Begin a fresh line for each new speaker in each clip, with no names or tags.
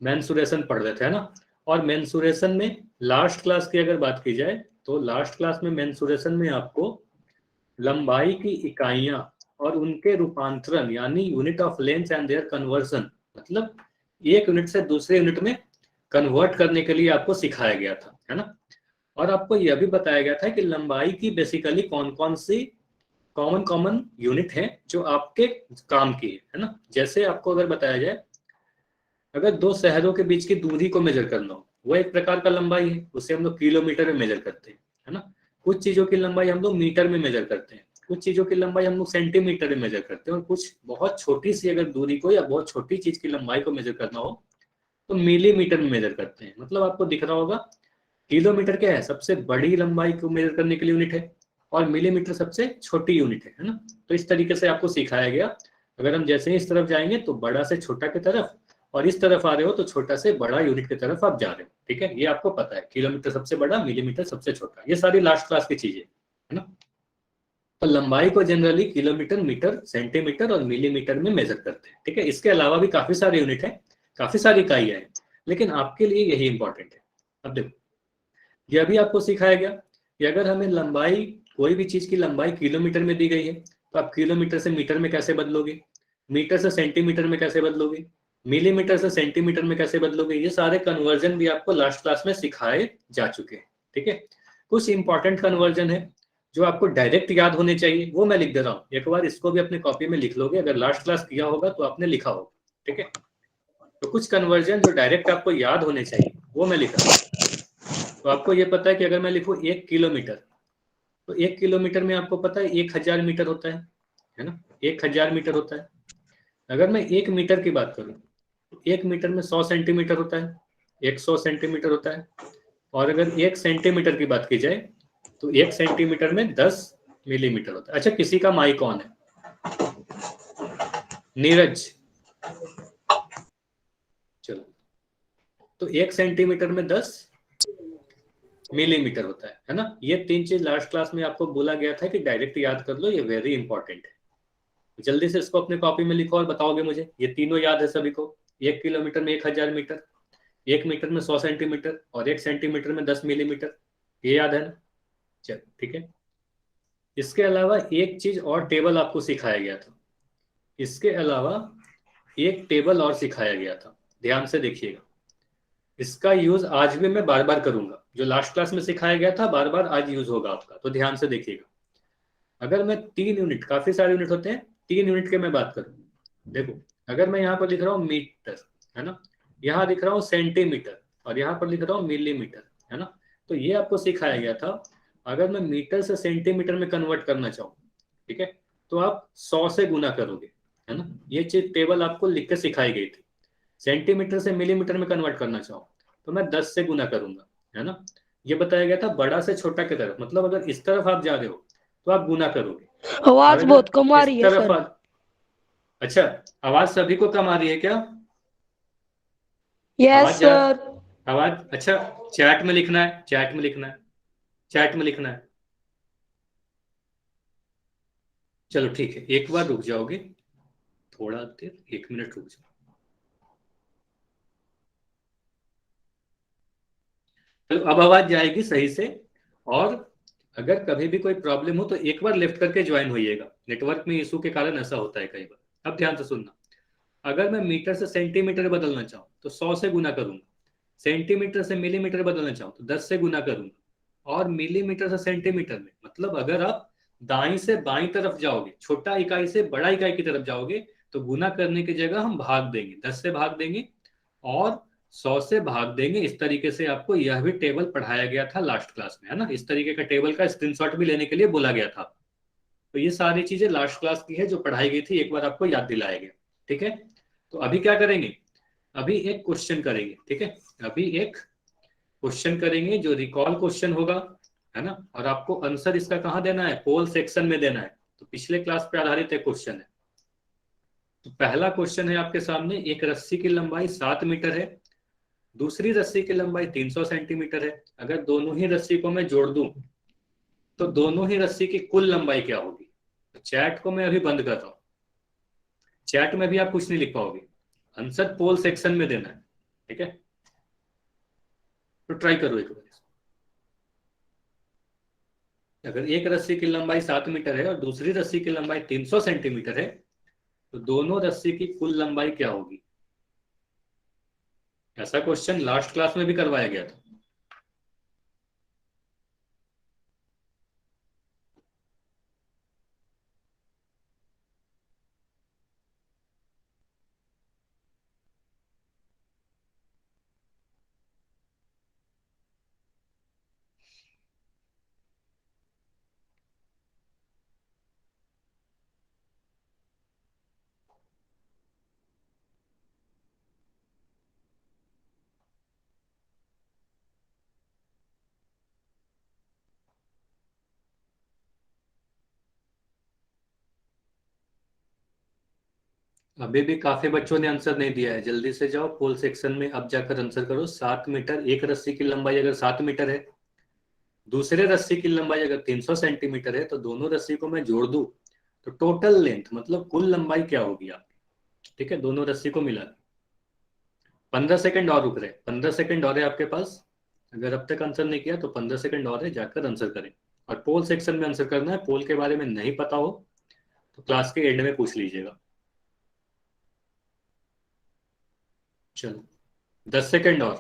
Mensuration पढ़ रहे थे, है ना। और मेंसुरेशन में लास्ट क्लास की अगर बात की जाए तो लास्ट क्लास में मेंसुरेशन में आपको लंबाई की इकाइयां और उनके रूपांतरण यानी unit of length and their conversion, मतलब एक यूनिट से दूसरे यूनिट में कन्वर्ट करने के लिए आपको सिखाया गया था, है ना। और आपको यह भी बताया गया था कि लंबाई की बेसिकली कौन कौन सी कॉमन कॉमन यूनिट है जो आपके काम की है ना। जैसे आपको अगर बताया जाए, अगर दो शहरों के बीच की दूरी को मेजर करना हो, वो एक प्रकार का लंबाई है, उसे हम लोग किलोमीटर में मेजर करते हैं, है ना। कुछ चीजों की लंबाई हम लोग मीटर में मेजर करते हैं, कुछ चीजों की लंबाई हम लोग सेंटीमीटर में मेजर करते हैं, और कुछ बहुत छोटी सी अगर दूरी को या बहुत छोटी चीज की लंबाई को मेजर करना हो तो मिलीमीटर में मेजर करते हैं। मतलब आपको दिख रहा होगा किलोमीटर क्या है, सबसे बड़ी लंबाई को मेजर करने के लिए यूनिट है, और मिलीमीटर सबसे छोटी यूनिट है ना। तो इस तरीके से आपको सिखाया गया। अगर हम जैसे ही इस तरफ जाएंगे तो बड़ा से छोटा की तरफ, और इस तरफ आ रहे हो तो छोटा से बड़ा यूनिट की तरफ आप जा रहे हो, ठीक है। ये आपको पता है, किलोमीटर सबसे बड़ा, मिलीमीटर सबसे छोटा, ये सारी लास्ट क्लास की चीजें है ना। तो लंबाई को जनरली किलोमीटर, मीटर, सेंटीमीटर और मिलीमीटर में मेजर करते हैं, ठीक है। इसके अलावा भी काफी सारे यूनिट है, काफी सारी इकाइयां हैं, लेकिन आपके लिए यही इंपॉर्टेंट है। अब देखो, यह भी आपको सिखाया गया कि अगर हमें लंबाई, कोई भी चीज की लंबाई किलोमीटर में दी गई है तो आप किलोमीटर से मीटर में कैसे बदलोगे, मीटर से सेंटीमीटर में कैसे बदलोगे, मिलीमीटर से सेंटीमीटर में कैसे बदलोगे। ये सारे कन्वर्जन भी आपको लास्ट क्लास में सिखाए जा चुके हैं, ठीक है। कुछ इंपॉर्टेंट कन्वर्जन है जो आपको डायरेक्ट याद होने चाहिए, वो मैं लिख दे रहा हूँ। एक बार इसको भी अपने कॉपी में लिख लोगे, अगर लास्ट क्लास किया होगा तो आपने लिखा होगा, ठीक है। तो कुछ कन्वर्जन जो डायरेक्ट आपको याद होने चाहिए वो मैं लिख रहा हूँ। तो आपको ये पता है कि अगर मैं लिखूं 1 किलोमीटर, तो 1 किलोमीटर में आपको पता है 1000 मीटर होता है ना। 1000 मीटर होता है। अगर मैं 1 मीटर की बात करूं तो 1 मीटर में 100 सेंटीमीटर होता है, 100 सेंटीमीटर होता है। और अगर 1 सेंटीमीटर की बात की जाए तो 1 सेंटीमीटर में 10 मिलीमीटर होता है। अच्छा, किसी का माई कौन है? नीरज, चलो। तो 1 सेंटीमीटर में 10 मिलीमीटर होता है ना। ये तीन चीज लास्ट क्लास में आपको बोला गया था कि डायरेक्ट याद कर लो, ये वेरी इंपॉर्टेंट है। जल्दी से इसको अपने कॉपी में लिखो और बताओगे मुझे, ये तीनों याद है सभी को? 1 किलोमीटर में 1000 मीटर, 1 मीटर में 100 सेंटीमीटर, और 1 सेंटीमीटर में 10 मिलीमीटर, ये याद है ना। चलो ठीक है। इसके अलावा एक चीज और टेबल आपको सिखाया गया था, इसके अलावा एक टेबल और सिखाया गया था, ध्यान से देखिएगा। इसका यूज आज भी मैं बार बार करूंगा, जो लास्ट क्लास में सिखाया गया था बार बार आज यूज होगा आपका, तो ध्यान से देखिएगा। अगर मैं 3 यूनिट, काफी सारे यूनिट होते हैं, 3 यूनिट के मैं बात करूं, देखो अगर मैं यहाँ पर लिख रहा हूँ मीटर, है ना, यहाँ लिख रहा हूँ सेंटीमीटर, और यहाँ पर लिख रहा हूँ मिलीमीटर, है ना। तो ये आपको सिखाया गया था। अगर मैं मीटर से सेंटीमीटर में कन्वर्ट करना चाहूँ, ठीक है, तो आप 100 से गुना करोगे, है ना। ये चीज टेबल आपको लिख के सिखाई गई थी। सेंटीमीटर से मिलीमीटर में कन्वर्ट करना चाहो तो मैं 10 से गुना करूंगा, है ना। ये बताया गया था बड़ा से छोटा की तरफ, मतलब अगर इस तरफ आप जा रहे हो तो आप गुना करोगे, और
आवाज
अगर
बहुत कम आ
इस
रही है
तरफ
सर।
आ... अच्छा, आवाज सभी को कम आ रही है क्या?
यस
आवाज जा
सर।
आवाज, अच्छा, चैट में लिखना है, चैट में लिखना है, चैट में लिखना है। चलो ठीक है, एक बार रुक जाओगे, थोड़ा देर, 1 मिनट रुक जाओ। चलो अब आवाज जाएगी सही से। और अगर कभी भी कोई प्रॉब्लम हो तो एक बार लिफ्ट करके ज्वाइन होइएगा, नेटवर्क में इशू के कारण ऐसा होता है कई बार। अब ध्यान से सुनना, अगर मैं मीटर से सेंटीमीटर बदलना चाहूँ तो 100 से गुना करूंगा, सेंटीमीटर से मिलीमीटर बदलना चाहूँ तो 10 से गुना करूंगा, और मिलीमीटर से सेंटीमीटर में, मतलब अगर आप दाई से बाई तरफ जाओगे, छोटा इकाई से बड़ा इकाई की तरफ जाओगे, तो गुना करने की जगह हम भाग देंगे, 10 से भाग देंगे और 100 से भाग देंगे। इस तरीके से आपको यह भी टेबल पढ़ाया गया था लास्ट क्लास में, है ना। इस तरीके का टेबल का स्क्रीनशॉट भी लेने के लिए बोला गया था। तो ये सारी चीजें लास्ट क्लास की है जो पढ़ाई गई थी, एक बार आपको याद दिलाया गया, ठीक है। तो अभी क्या करेंगे, अभी एक क्वेश्चन करेंगे, ठीक है। अभी एक क्वेश्चन करेंगे जो रिकॉल क्वेश्चन होगा, है ना, और आपको आंसर इसका कहाँ देना है, पोल सेक्शन में देना है। तो पिछले क्लास पे आधारित एक क्वेश्चन है। तो पहला क्वेश्चन है आपके सामने, एक रस्सी की लंबाई 7 मीटर है, दूसरी रस्सी की लंबाई 300 सेंटीमीटर है। अगर दोनों ही रस्सी को मैं जोड़ दूं तो दोनों ही रस्सी की कुल लंबाई क्या होगी। तो चैट को मैं अभी बंद कर रहा हूं, चैट में भी आप कुछ नहीं लिख पाओगे, आंसर पोल सेक्शन में देना है। ठीक है, तो ट्राई करो एक बार। अगर एक रस्सी की लंबाई 7 मीटर है और दूसरी रस्सी की लंबाई 300 सेंटीमीटर है, तो दोनों रस्सी की कुल लंबाई क्या होगी? ऐसा क्वेश्चन लास्ट क्लास में भी करवाया गया था। अभी भी काफी बच्चों ने आंसर नहीं दिया है, जल्दी से जाओ पोल सेक्शन में, अब जाकर आंसर करो। 7 मीटर, एक रस्सी की लंबाई अगर 7 मीटर है, दूसरे रस्सी की लंबाई अगर 300 सेंटीमीटर है, तो दोनों रस्सी को मैं जोड़ दूं तो टोटल लेंथ मतलब कुल लंबाई क्या होगी आपकी? ठीक है, दोनों रस्सी को मिला। 15 सेकंड और रुक रहे, 15 सेकंड और है आपके पास। अगर अब तक आंसर नहीं किया तो 15 सेकंड और है, जाकर आंसर करें। और पोल सेक्शन में आंसर करना है, पोल के बारे में नहीं पता हो तो क्लास के एंड में पूछ लीजिएगा। चलो 10 सेकंड और,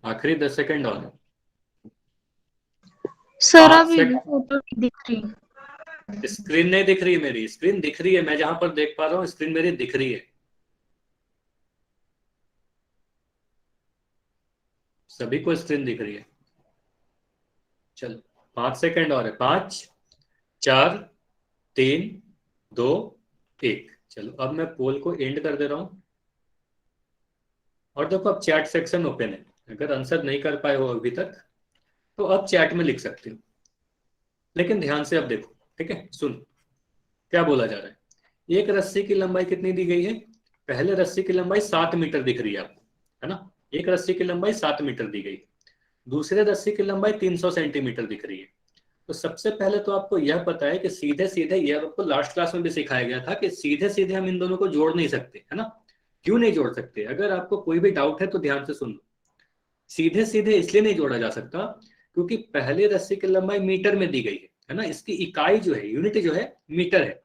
आखिरी 10 सेकंड और।
सर
पांच
अभी भी
सेकंड
फोटो नहीं दिख रही।
स्क्रीन नहीं दिख रही है, मेरी स्क्रीन दिख रही है, मैं जहां पर देख पा रहा हूँ स्क्रीन मेरी दिख रही है। सभी को स्क्रीन दिख रही है। चलो 5 सेकंड और है, 5, 4, 3, 2, 1। चलो अब मैं पोल को एंड कर दे रहा हूं। और देखो अब चैट सेक्शन ओपन है, अगर आंसर नहीं कर पाए हो अभी तक तो अब चैट में लिख सकते हो, लेकिन ध्यान से अब देखो। ठीक है, सुन क्या बोला जा रहा है। एक रस्सी की लंबाई कितनी दी गई है? पहले रस्सी की लंबाई 7 मीटर दिख रही है आपको, है ना? एक रस्सी की लंबाई 7 मीटर दी गई, दूसरे रस्सी की लंबाई 300 सेंटीमीटर दिख रही है। तो सबसे पहले तो आपको यह पता है कि सीधे सीधे, यह आपको लास्ट क्लास में भी सिखाया गया था कि सीधे सीधे हम इन दोनों को जोड़ नहीं सकते, है ना? क्यों नहीं जोड़ सकते? अगर आपको कोई भी डाउट है तो ध्यान से सुन लो। सीधे सीधे इसलिए नहीं जोड़ा जा सकता क्योंकि पहले रस्सी की लंबाई मीटर में दी गई है ना, इसकी इकाई जो है, यूनिट जो है, मीटर है।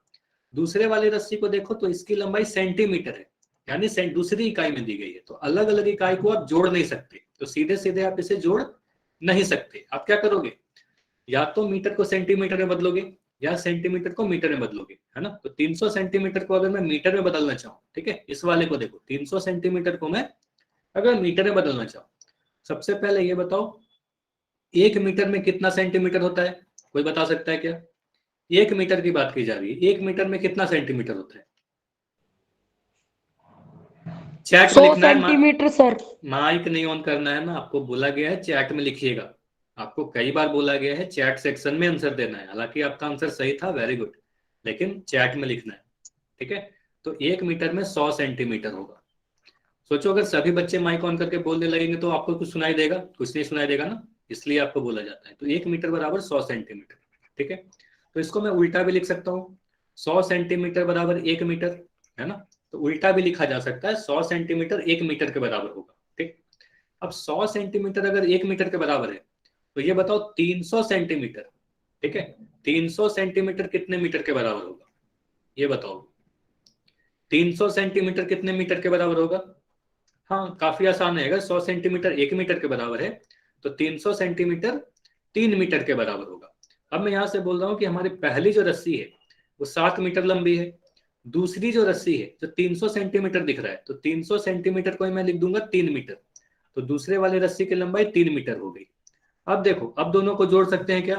दूसरे वाली रस्सी को देखो तो इसकी लंबाई सेंटीमीटर है, यानी दूसरी इकाई में दी गई है। तो अलग अलग इकाई को आप जोड़ नहीं सकते, तो सीधे सीधे आप इसे जोड़ नहीं सकते। आप क्या करोगे? या तो मीटर को सेंटीमीटर में बदलोगे या सेंटीमीटर को मीटर में बदलोगे, है ना? तो 300 सेंटीमीटर को अगर मैं मीटर में बदलना चाहूँ, ठीक है, इस वाले को देखो, 300 सेंटीमीटर को मैं अगर मीटर में बदलना चाहूँ, सबसे पहले ये बताओ 1 मीटर में कितना सेंटीमीटर होता है? कोई बता सकता है क्या? 1 मीटर की बात की जा रही है, 1 मीटर में कितना सेंटीमीटर होता है? चैट में
100
लिखना है।
Centimetre sir.
माइक नहीं ऑन करना है ना, आपको बोला गया है चैट में लिखिएगा। आपको कई बार बोला गया है चैट सेक्शन में आंसर देना है, हालांकि आपका आंसर सही था, वेरी गुड, लेकिन चैट में लिखना है। ठीक है, तो 1 मीटर में 100 सेंटीमीटर होगा। सोचो अगर सभी बच्चे माइक ऑन करके बोलने लगेंगे तो आपको कुछ सुनाई देगा? कुछ नहीं सुनाई देगा ना, इसलिए आपको बोला जाता है। तो 1 मीटर बराबर 100 सेंटीमीटर। ठीक है, तो इसको मैं उल्टा भी लिख सकता हूँ, 100 सेंटीमीटर बराबर 1 मीटर, है ना? तो उल्टा भी लिखा जा सकता है, 100 सेंटीमीटर 1 मीटर के बराबर होगा। ठीक, अब 100 सेंटीमीटर अगर 1 मीटर के बराबर है, तो ये बताओ 300 सेंटीमीटर, ठीक है, 300 सेंटीमीटर कितने मीटर के बराबर होगा? ये बताओ, 300 सेंटीमीटर कितने मीटर के बराबर होगा? हाँ काफी आसान है, अगर 100 सेंटीमीटर 1 मीटर के बराबर है तो 300 सेंटीमीटर 3 मीटर के बराबर होगा। अब मैं यहां से बोल रहा हूं कि हमारी पहली जो रस्सी है वो 7 मीटर लंबी है, दूसरी जो रस्सी है जो 300 सेंटीमीटर दिख रहा है, तो 300 सेंटीमीटर को मैं लिख दूंगा 3 मीटर, तो दूसरे वाले रस्सी की लंबाई 3 मीटर हो गई। अब देखो, अब दोनों को जोड़ सकते हैं क्या?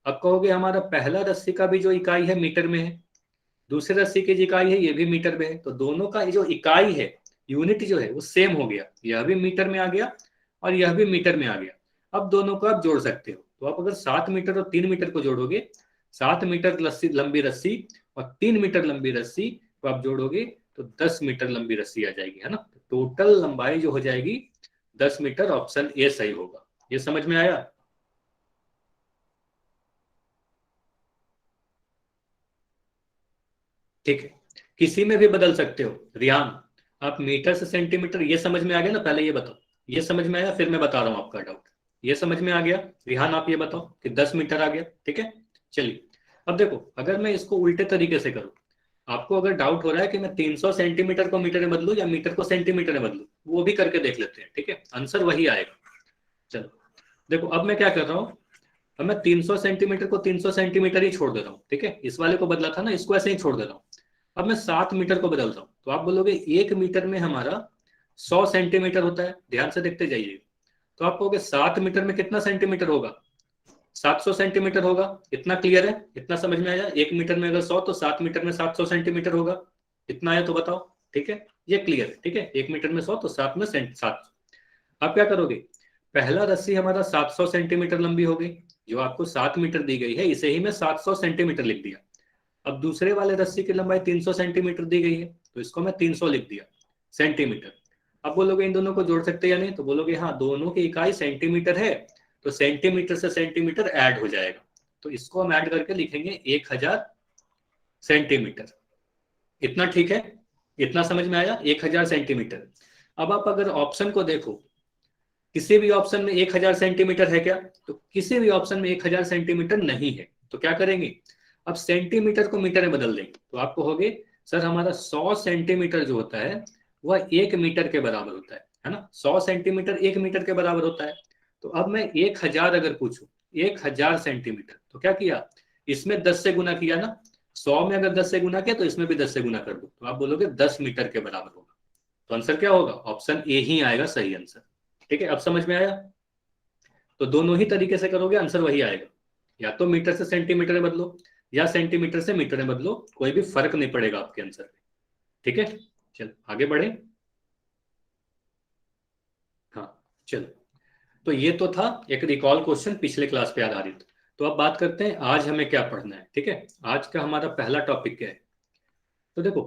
अब कहोगे हमारा पहला रस्सी का भी जो इकाई है मीटर में है, दूसरे रस्सी की जो इकाई है ये भी मीटर में है, तो दोनों का जो इकाई है, यूनिट जो है वो सेम हो गया, यह भी मीटर में आ गया और यह भी मीटर में आ गया। अब दोनों को आप जोड़ सकते हो, तो आप अगर 7 मीटर और 3 मीटर को जोड़ोगे, 7 मीटर लंबी रस्सी और 3 मीटर लंबी रस्सी को आप जोड़ोगे तो 10 मीटर लंबी रस्सी आ जाएगी, है ना? तो टोटल लंबाई जो हो जाएगी 10 मीटर, ऑप्शन ए सही होगा। ये समझ में आया? ठीक है, किसी में भी बदल सकते हो रियान, आप मीटर से सेंटीमीटर, ये समझ में आ गया ना? पहले ये बताओ, ये समझ में आया, फिर मैं बता रहा हूँ आपका डाउट। ये समझ में आ गया रिहान? आप ये बताओ कि 10 मीटर आ गया, ठीक है। चलिए अब देखो, अगर मैं इसको उल्टे तरीके से करूँ, आपको अगर डाउट हो रहा है कि मैं 300 सेंटीमीटर को मीटर में बदलूं या मीटर को सेंटीमीटर में बदलूं, वो भी करके देख लेते हैं, ठीक है। आंसर वही आएगा। चलो देखो, अब मैं क्या कर रहा हूँ, अब मैं 300 सेंटीमीटर को 300 सेंटीमीटर ही छोड़ दे रहा हूँ, ठीक है। इस वाले को बदला था ना, इसको ऐसे ही छोड़ दे रहा हूँ। अब मैं 7 मीटर को बदल रहा हूँ, तो आप बोलोगे 1 मीटर में हमारा 100 सेंटीमीटर होता है, ध्यान से देखते जाइए। तो आप कहोगे 7 मीटर में कितना सेंटीमीटर होगा? 700 सेंटीमीटर होगा। इतना क्लियर है? इतना समझ में आया? 1 मीटर में अगर 100 तो 7 मीटर में 700 सेंटीमीटर होगा। इतना आया तो बताओ, ठीक है। ये क्लियर है, ठीक है। 1 मीटर में 100 तो 7 में 700। आप क्या करोगे, पहला रस्सी हमारा 700 सेंटीमीटर लंबी हो गई, जो आपको 7 मीटर दी गई है, इसे ही मैं 700 सेंटीमीटर लिख दिया। अब दूसरे वाले रस्सी की लंबाई 300 सेंटीमीटर दी गई है, तो इसको मैं 300 लिख दिया सेंटीमीटर। अब बोलोगे इन दोनों को जोड़ सकते या नहीं, तो बोलोगे हाँ, दोनों की इकाई सेंटीमीटर है, तो सेंटीमीटर से सेंटीमीटर ऐड हो जाएगा, तो इसको हम ऐड करके लिखेंगे 1000 सेंटीमीटर। इतना ठीक है? इतना समझ में आया? 1000 सेंटीमीटर। अब आप अगर ऑप्शन को देखो, किसी भी ऑप्शन में 1000 सेंटीमीटर है क्या? तो किसी भी ऑप्शन में 1000 सेंटीमीटर नहीं है। तो क्या करेंगे, अब सेंटीमीटर को मीटर में बदल देंगे, तो आप कहोगे सर हमारा 100 सेंटीमीटर जो होता है वह 1 मीटर के बराबर होता है ना। 100 सेंटीमीटर 1 मीटर के बराबर होता है। तो अब मैं 1000 अगर पूछूं, 1000 सेंटीमीटर, तो क्या किया, इसमें 10 से गुना किया ना। 100 में अगर 10 से गुना किया तो इसमें भी 10 से गुना कर दो, तो आप बोलोगे 10 मीटर के बराबर होगा। तो आंसर क्या होगा? ऑप्शन ए ही आएगा सही आंसर, ठीक है। अब समझ में आया? तो दोनों ही तरीके से करोगे आंसर वही आएगा, या तो मीटर से सेंटीमीटर में बदलो या सेंटीमीटर से मीटर में बदलो, कोई भी फर्क नहीं पड़ेगा आपके आंसर में, ठीक है। चलो आगे बढ़े। हाँ चलो, तो ये तो था एक रिकॉल क्वेश्चन पिछले क्लास पे आधारित। तो अब बात करते हैं आज हमें क्या पढ़ना है, ठीक है। आज का हमारा पहला टॉपिक क्या है, तो देखो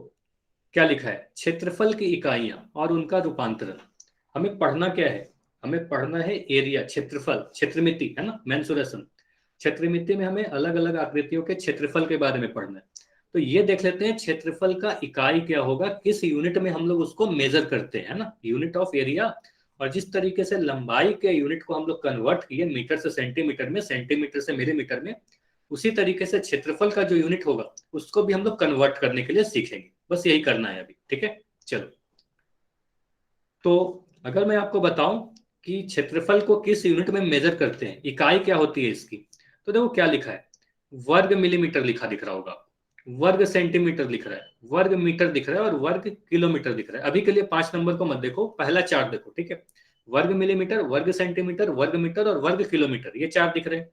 क्या लिखा है, क्षेत्रफल की इकाइयां और उनका रूपांतरण। हमें पढ़ना क्या है, हमें पढ़ना है एरिया, क्षेत्रफल, क्षेत्रमिति है ना, मेंसुरेशन। क्षेत्रमिति में हमें अलग अलग आकृतियों के क्षेत्रफल के बारे में पढ़ना है। तो ये देख लेते हैं क्षेत्रफल का इकाई क्या होगा, किस यूनिट में हम लोग उसको मेजर करते हैं ना, यूनिट ऑफ एरिया। और जिस तरीके से लंबाई के यूनिट को हम लोग कन्वर्ट किए मीटर से सेंटीमीटर में, सेंटीमीटर से मिलीमीटर में, उसी तरीके से क्षेत्रफल का जो यूनिट होगा उसको भी हम लोग कन्वर्ट करने के लिए सीखेंगे। बस यही करना है अभी, ठीक है। चलो, तो अगर मैं आपको बताऊं कि क्षेत्रफल को किस यूनिट में मेजर करते हैं, इकाई क्या होती है इसकी, तो देखो क्या लिखा है, वर्ग मिलीमीटर लिखा दिख रहा होगा, वर्ग सेंटीमीटर लिख रहा है, वर्ग मीटर दिख रहा है और वर्ग किलोमीटर दिख रहा है। अभी के लिए 5 नंबर को मत देखो, पहला 4 देखो, ठीक है। वर्ग मिलीमीटर, वर्ग सेंटीमीटर, वर्ग मीटर और वर्ग किलोमीटर, ये 4 दिख रहे हैं।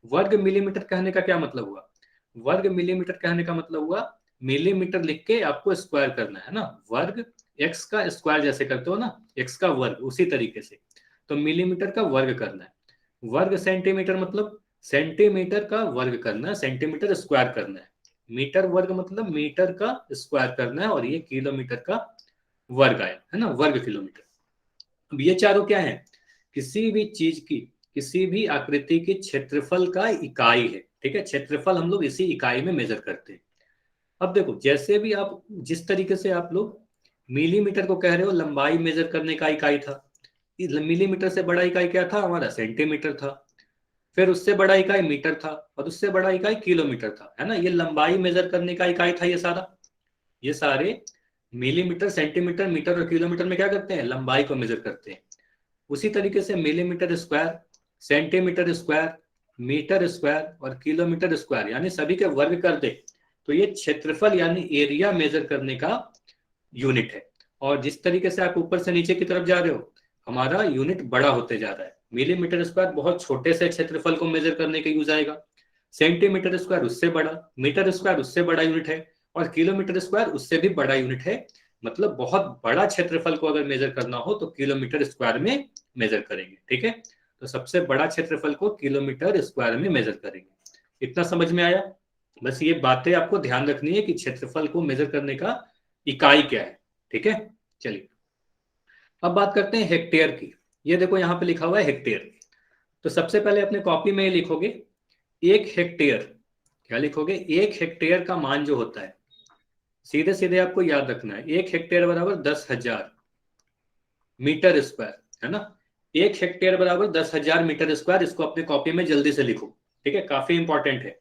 वर्ग मिलीमीटर कहने का क्या मतलब हुआ, वर्ग मिलीमीटर कहने का मतलब हुआ, मिलीमीटर लिख के आपको स्क्वायर करना है ना, वर्ग एक्स का स्क्वायर जैसे करते हो ना, एक्स का वर्ग, उसी तरीके से तो मिलीमीटर का वर्ग करना है। वर्ग सेंटीमीटर मतलब सेंटीमीटर का वर्ग करना है, सेंटीमीटर स्क्वायर करना है। मीटर वर्ग मतलब मीटर का स्क्वायर करना है, और ये किलोमीटर का वर्ग आया है ना, वर्ग किलोमीटर। अब ये चारों क्या है, किसी भी चीज की, किसी भी आकृति की क्षेत्रफल का इकाई है, ठीक है। क्षेत्रफल हम लोग इसी इकाई में मेजर करते हैं। अब देखो, जैसे भी आप, जिस तरीके से आप लोग मिलीमीटर को कह रहे हो लंबाई मेजर करने का इकाई था, मिलीमीटर से बड़ा इकाई क्या था हमारा, सेंटीमीटर था। फिर उससे बड़ा इकाई मीटर था, और उससे बड़ा इकाई किलोमीटर था, है ना। ये लंबाई मेजर करने का इकाई था ये सारा। ये सारे मिलीमीटर, सेंटीमीटर, मीटर और किलोमीटर में क्या करते हैं, लंबाई को मेजर करते हैं। उसी तरीके से millimetre square, centimetre square, metre square और किलोमीटर स्क्वायर, यानी सभी के वर्ग कर दे, तो ये क्षेत्रफल यानी एरिया मेजर करने का यूनिट है। और जिस तरीके से आप ऊपर से नीचे की तरफ जा रहे हो, हमारा यूनिट बड़ा होते जा रहा है। मिलीमीटर स्क्वायर बहुत छोटे से क्षेत्रफल को मेजर करने का यूज आएगा, सेंटीमीटर स्क्वायर उससे बड़ा, मीटर स्क्वायर उससे बड़ा यूनिट है, और किलोमीटर स्क्वायर उससे भी बड़ा यूनिट है। मतलब बहुत बड़ा क्षेत्रफल को अगर मेजर करना हो तो किलोमीटर स्क्वायर में मेजर करेंगे, ठीक है। तो सबसे बड़ा क्षेत्रफल को किलोमीटर स्क्वायर में मेजर करेंगे। इतना समझ में आया? बस ये बातें आपको ध्यान रखनी है कि क्षेत्रफल को मेजर करने का इकाई क्या है, ठीक है। चलिए अब बात करते हैं हेक्टेयर की। ये देखो यहाँ पे लिखा हुआ है हेक्टेयर। तो सबसे पहले अपने कॉपी में ये लिखोगे, 1 हेक्टेयर, क्या लिखोगे, 1 हेक्टेयर का मान जो होता है, सीधे सीधे आपको याद रखना है, 1 हेक्टेयर बराबर 10,000 मीटर स्क्वायर, है ना। 1 हेक्टेयर बराबर 10,000 मीटर स्क्वायर, इसको अपने कॉपी में जल्दी से लिखो, ठीक है, काफी इंपॉर्टेंट है।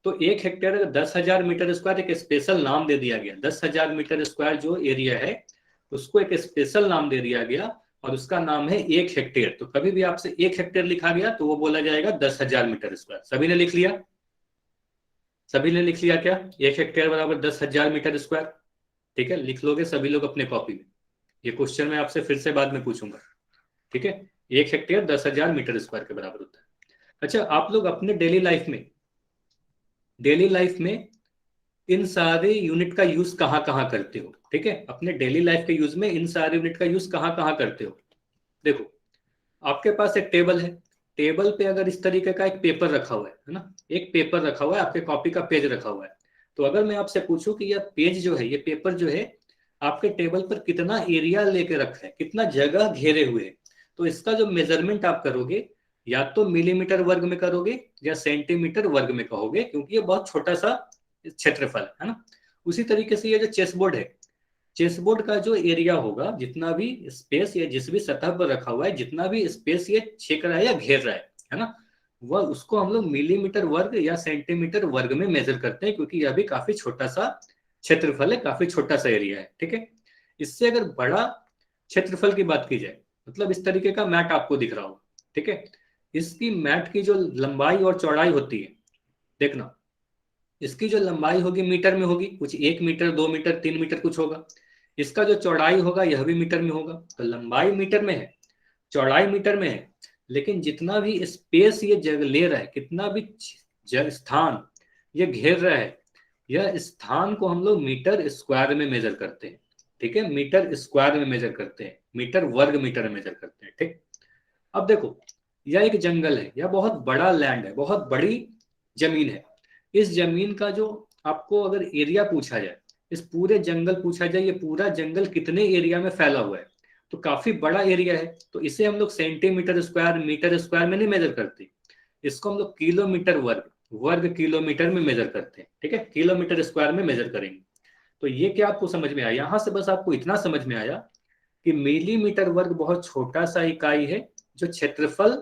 तो 1 हेक्टेयर 10,000 मीटर स्क्वायर, एक स्पेशल नाम दे दिया गया। 10,000 मीटर स्क्वायर जो एरिया है उसको एक स्पेशल नाम दे दिया गया और उसका नाम है 1 हेक्टेयर। तो कभी भी आपसे 1 हेक्टेयर लिखा गया तो वो बोला जाएगा 10,000 मीटर स्क्वायर। सभी ने लिख लिया? सभी ने लिख लिया क्या? 1 हेक्टेयर बराबर 10,000 मीटर स्क्वायर, ठीक है, लिख लोगे सभी लोग अपने कॉपी में। ये क्वेश्चन मैं आपसे फिर से बाद में पूछूंगा, ठीक है। 1 हेक्टेयर 10,000 मीटर स्क्वायर के बराबर होता है। अच्छा, आप लोग अपने डेली लाइफ में इन सारे यूनिट का यूज कहाँ कहाँ करते हो, ठीक है। अपने डेली लाइफ के यूज में इन सारे यूनिट का यूज कहाँ कहाँ करते हो। देखो, आपके पास एक टेबल है, टेबल पे अगर इस तरीके का एक पेपर रखा हुआ है ना, एक पेपर रखा हुआ है, आपके कॉपी का पेज रखा हुआ है। तो अगर मैं आपसे पूछूं कि यह पेज जो है, ये पेपर जो है आपके टेबल पर कितना एरिया लेके रखा है, कितना जगह घेरे हुए है, तो इसका जो मेजरमेंट आप करोगे या तो मिलीमीटर वर्ग में करोगे या सेंटीमीटर वर्ग में कहोगे, क्योंकि ये बहुत छोटा सा क्षेत्रफल है ना। उसी तरीके से ये जो चेस बोर्ड है, चेस बोर्ड का जो एरिया होगा, जितना भी स्पेस या जिस भी सतह पर रखा हुआ है, जितना भी स्पेस ये छेक रहा है या घेर रहा है ना, वह उसको हम लोग मिलीमीटर वर्ग या सेंटीमीटर वर्ग में मेजर करते हैं, क्योंकि यह भी काफी छोटा सा क्षेत्रफल है, काफी छोटा सा एरिया है, ठीक है। इससे अगर बड़ा क्षेत्रफल की बात की जाए, मतलब इस तरीके का मैट आपको दिख रहा हो, ठीक है, इसकी मैट की जो लंबाई और चौड़ाई होती है, देखना, इसकी जो लंबाई होगी मीटर में होगी, कुछ 1 मीटर 2 मीटर 3 मीटर कुछ होगा। इसका जो चौड़ाई होगा यह भी मीटर में होगा। तो लंबाई मीटर में है, चौड़ाई मीटर में है, लेकिन जितना भी स्पेस ये जगह ले रहा है, कितना भी स्थान ये घेर रहा है, यह स्थान को हम लोग मीटर स्क्वायर में मेजर करते हैं, ठीक है, मीटर स्क्वायर में मेजर करते हैं, मीटर वर्ग मीटर में मेजर करते हैं, ठीक। अब देखो, यह एक जंगल है, यह बहुत बड़ा लैंड है, बहुत बड़ी जमीन है। इस जमीन का जो आपको अगर एरिया पूछा जाए, इस पूरे जंगल पूछा जाए, ये पूरा जंगल कितने एरिया में फैला हुआ है, तो काफी बड़ा एरिया है। तो इसे हम लोग सेंटीमीटर स्क्वायर मीटर स्क्वायर में नहीं मेजर करते, इसको हम लोग किलोमीटर वर्ग वर्ग किलोमीटर में मेजर करते हैं, ठीक है, किलोमीटर स्क्वायर में मेजर करेंगे। तो ये क्या आपको समझ में आया? यहां से बस आपको इतना समझ में आया कि मिलीमीटर वर्ग बहुत छोटा सा इकाई है जो क्षेत्रफल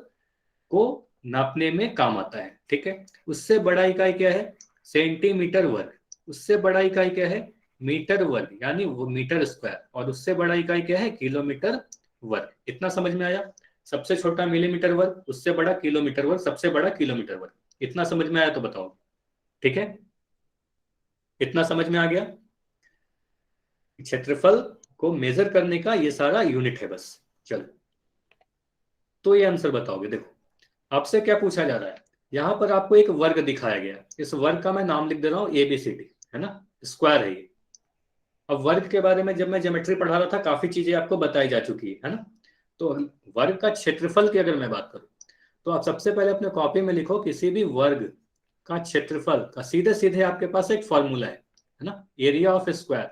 को नापने में काम आता है, ठीक है। उससे बड़ा इकाई क्या है? सेंटीमीटर वर्ग। उससे बड़ा इकाई क्या है? मीटर वर्ग, यानी वो मीटर स्क्वायर। और उससे बड़ा इकाई क्या है? किलोमीटर वर्ग। इतना समझ में आया? सबसे छोटा मिलीमीटर वर्ग, उससे बड़ा किलोमीटर वर्ग, सबसे बड़ा किलोमीटर वर्ग। इतना समझ में आया तो बताओ, ठीक है, इतना समझ में आ गया? क्षेत्रफल को मेजर करने का ये सारा यूनिट है बस। चलो, तो ये आंसर बताओगे। देखो, आपसे क्या पूछा जा रहा है, यहां पर आपको एक वर्ग दिखाया गया, इस वर्ग का मैं नाम लिख दे रहा हूं ABCD, है ना, स्क्वायर है ये। अब वर्ग के बारे में जब मैं ज्योमेट्री पढ़ा रहा था, काफी चीजें आपको बताई जा चुकी है ना। तो वर्ग का क्षेत्रफल की अगर मैं बात करूं, तो आप सबसे पहले अपने कॉपी में लिखो, किसी भी वर्ग का क्षेत्रफल का सीधे सीधे आपके पास एक फॉर्मूला है ना, एरिया ऑफ स्क्वायर।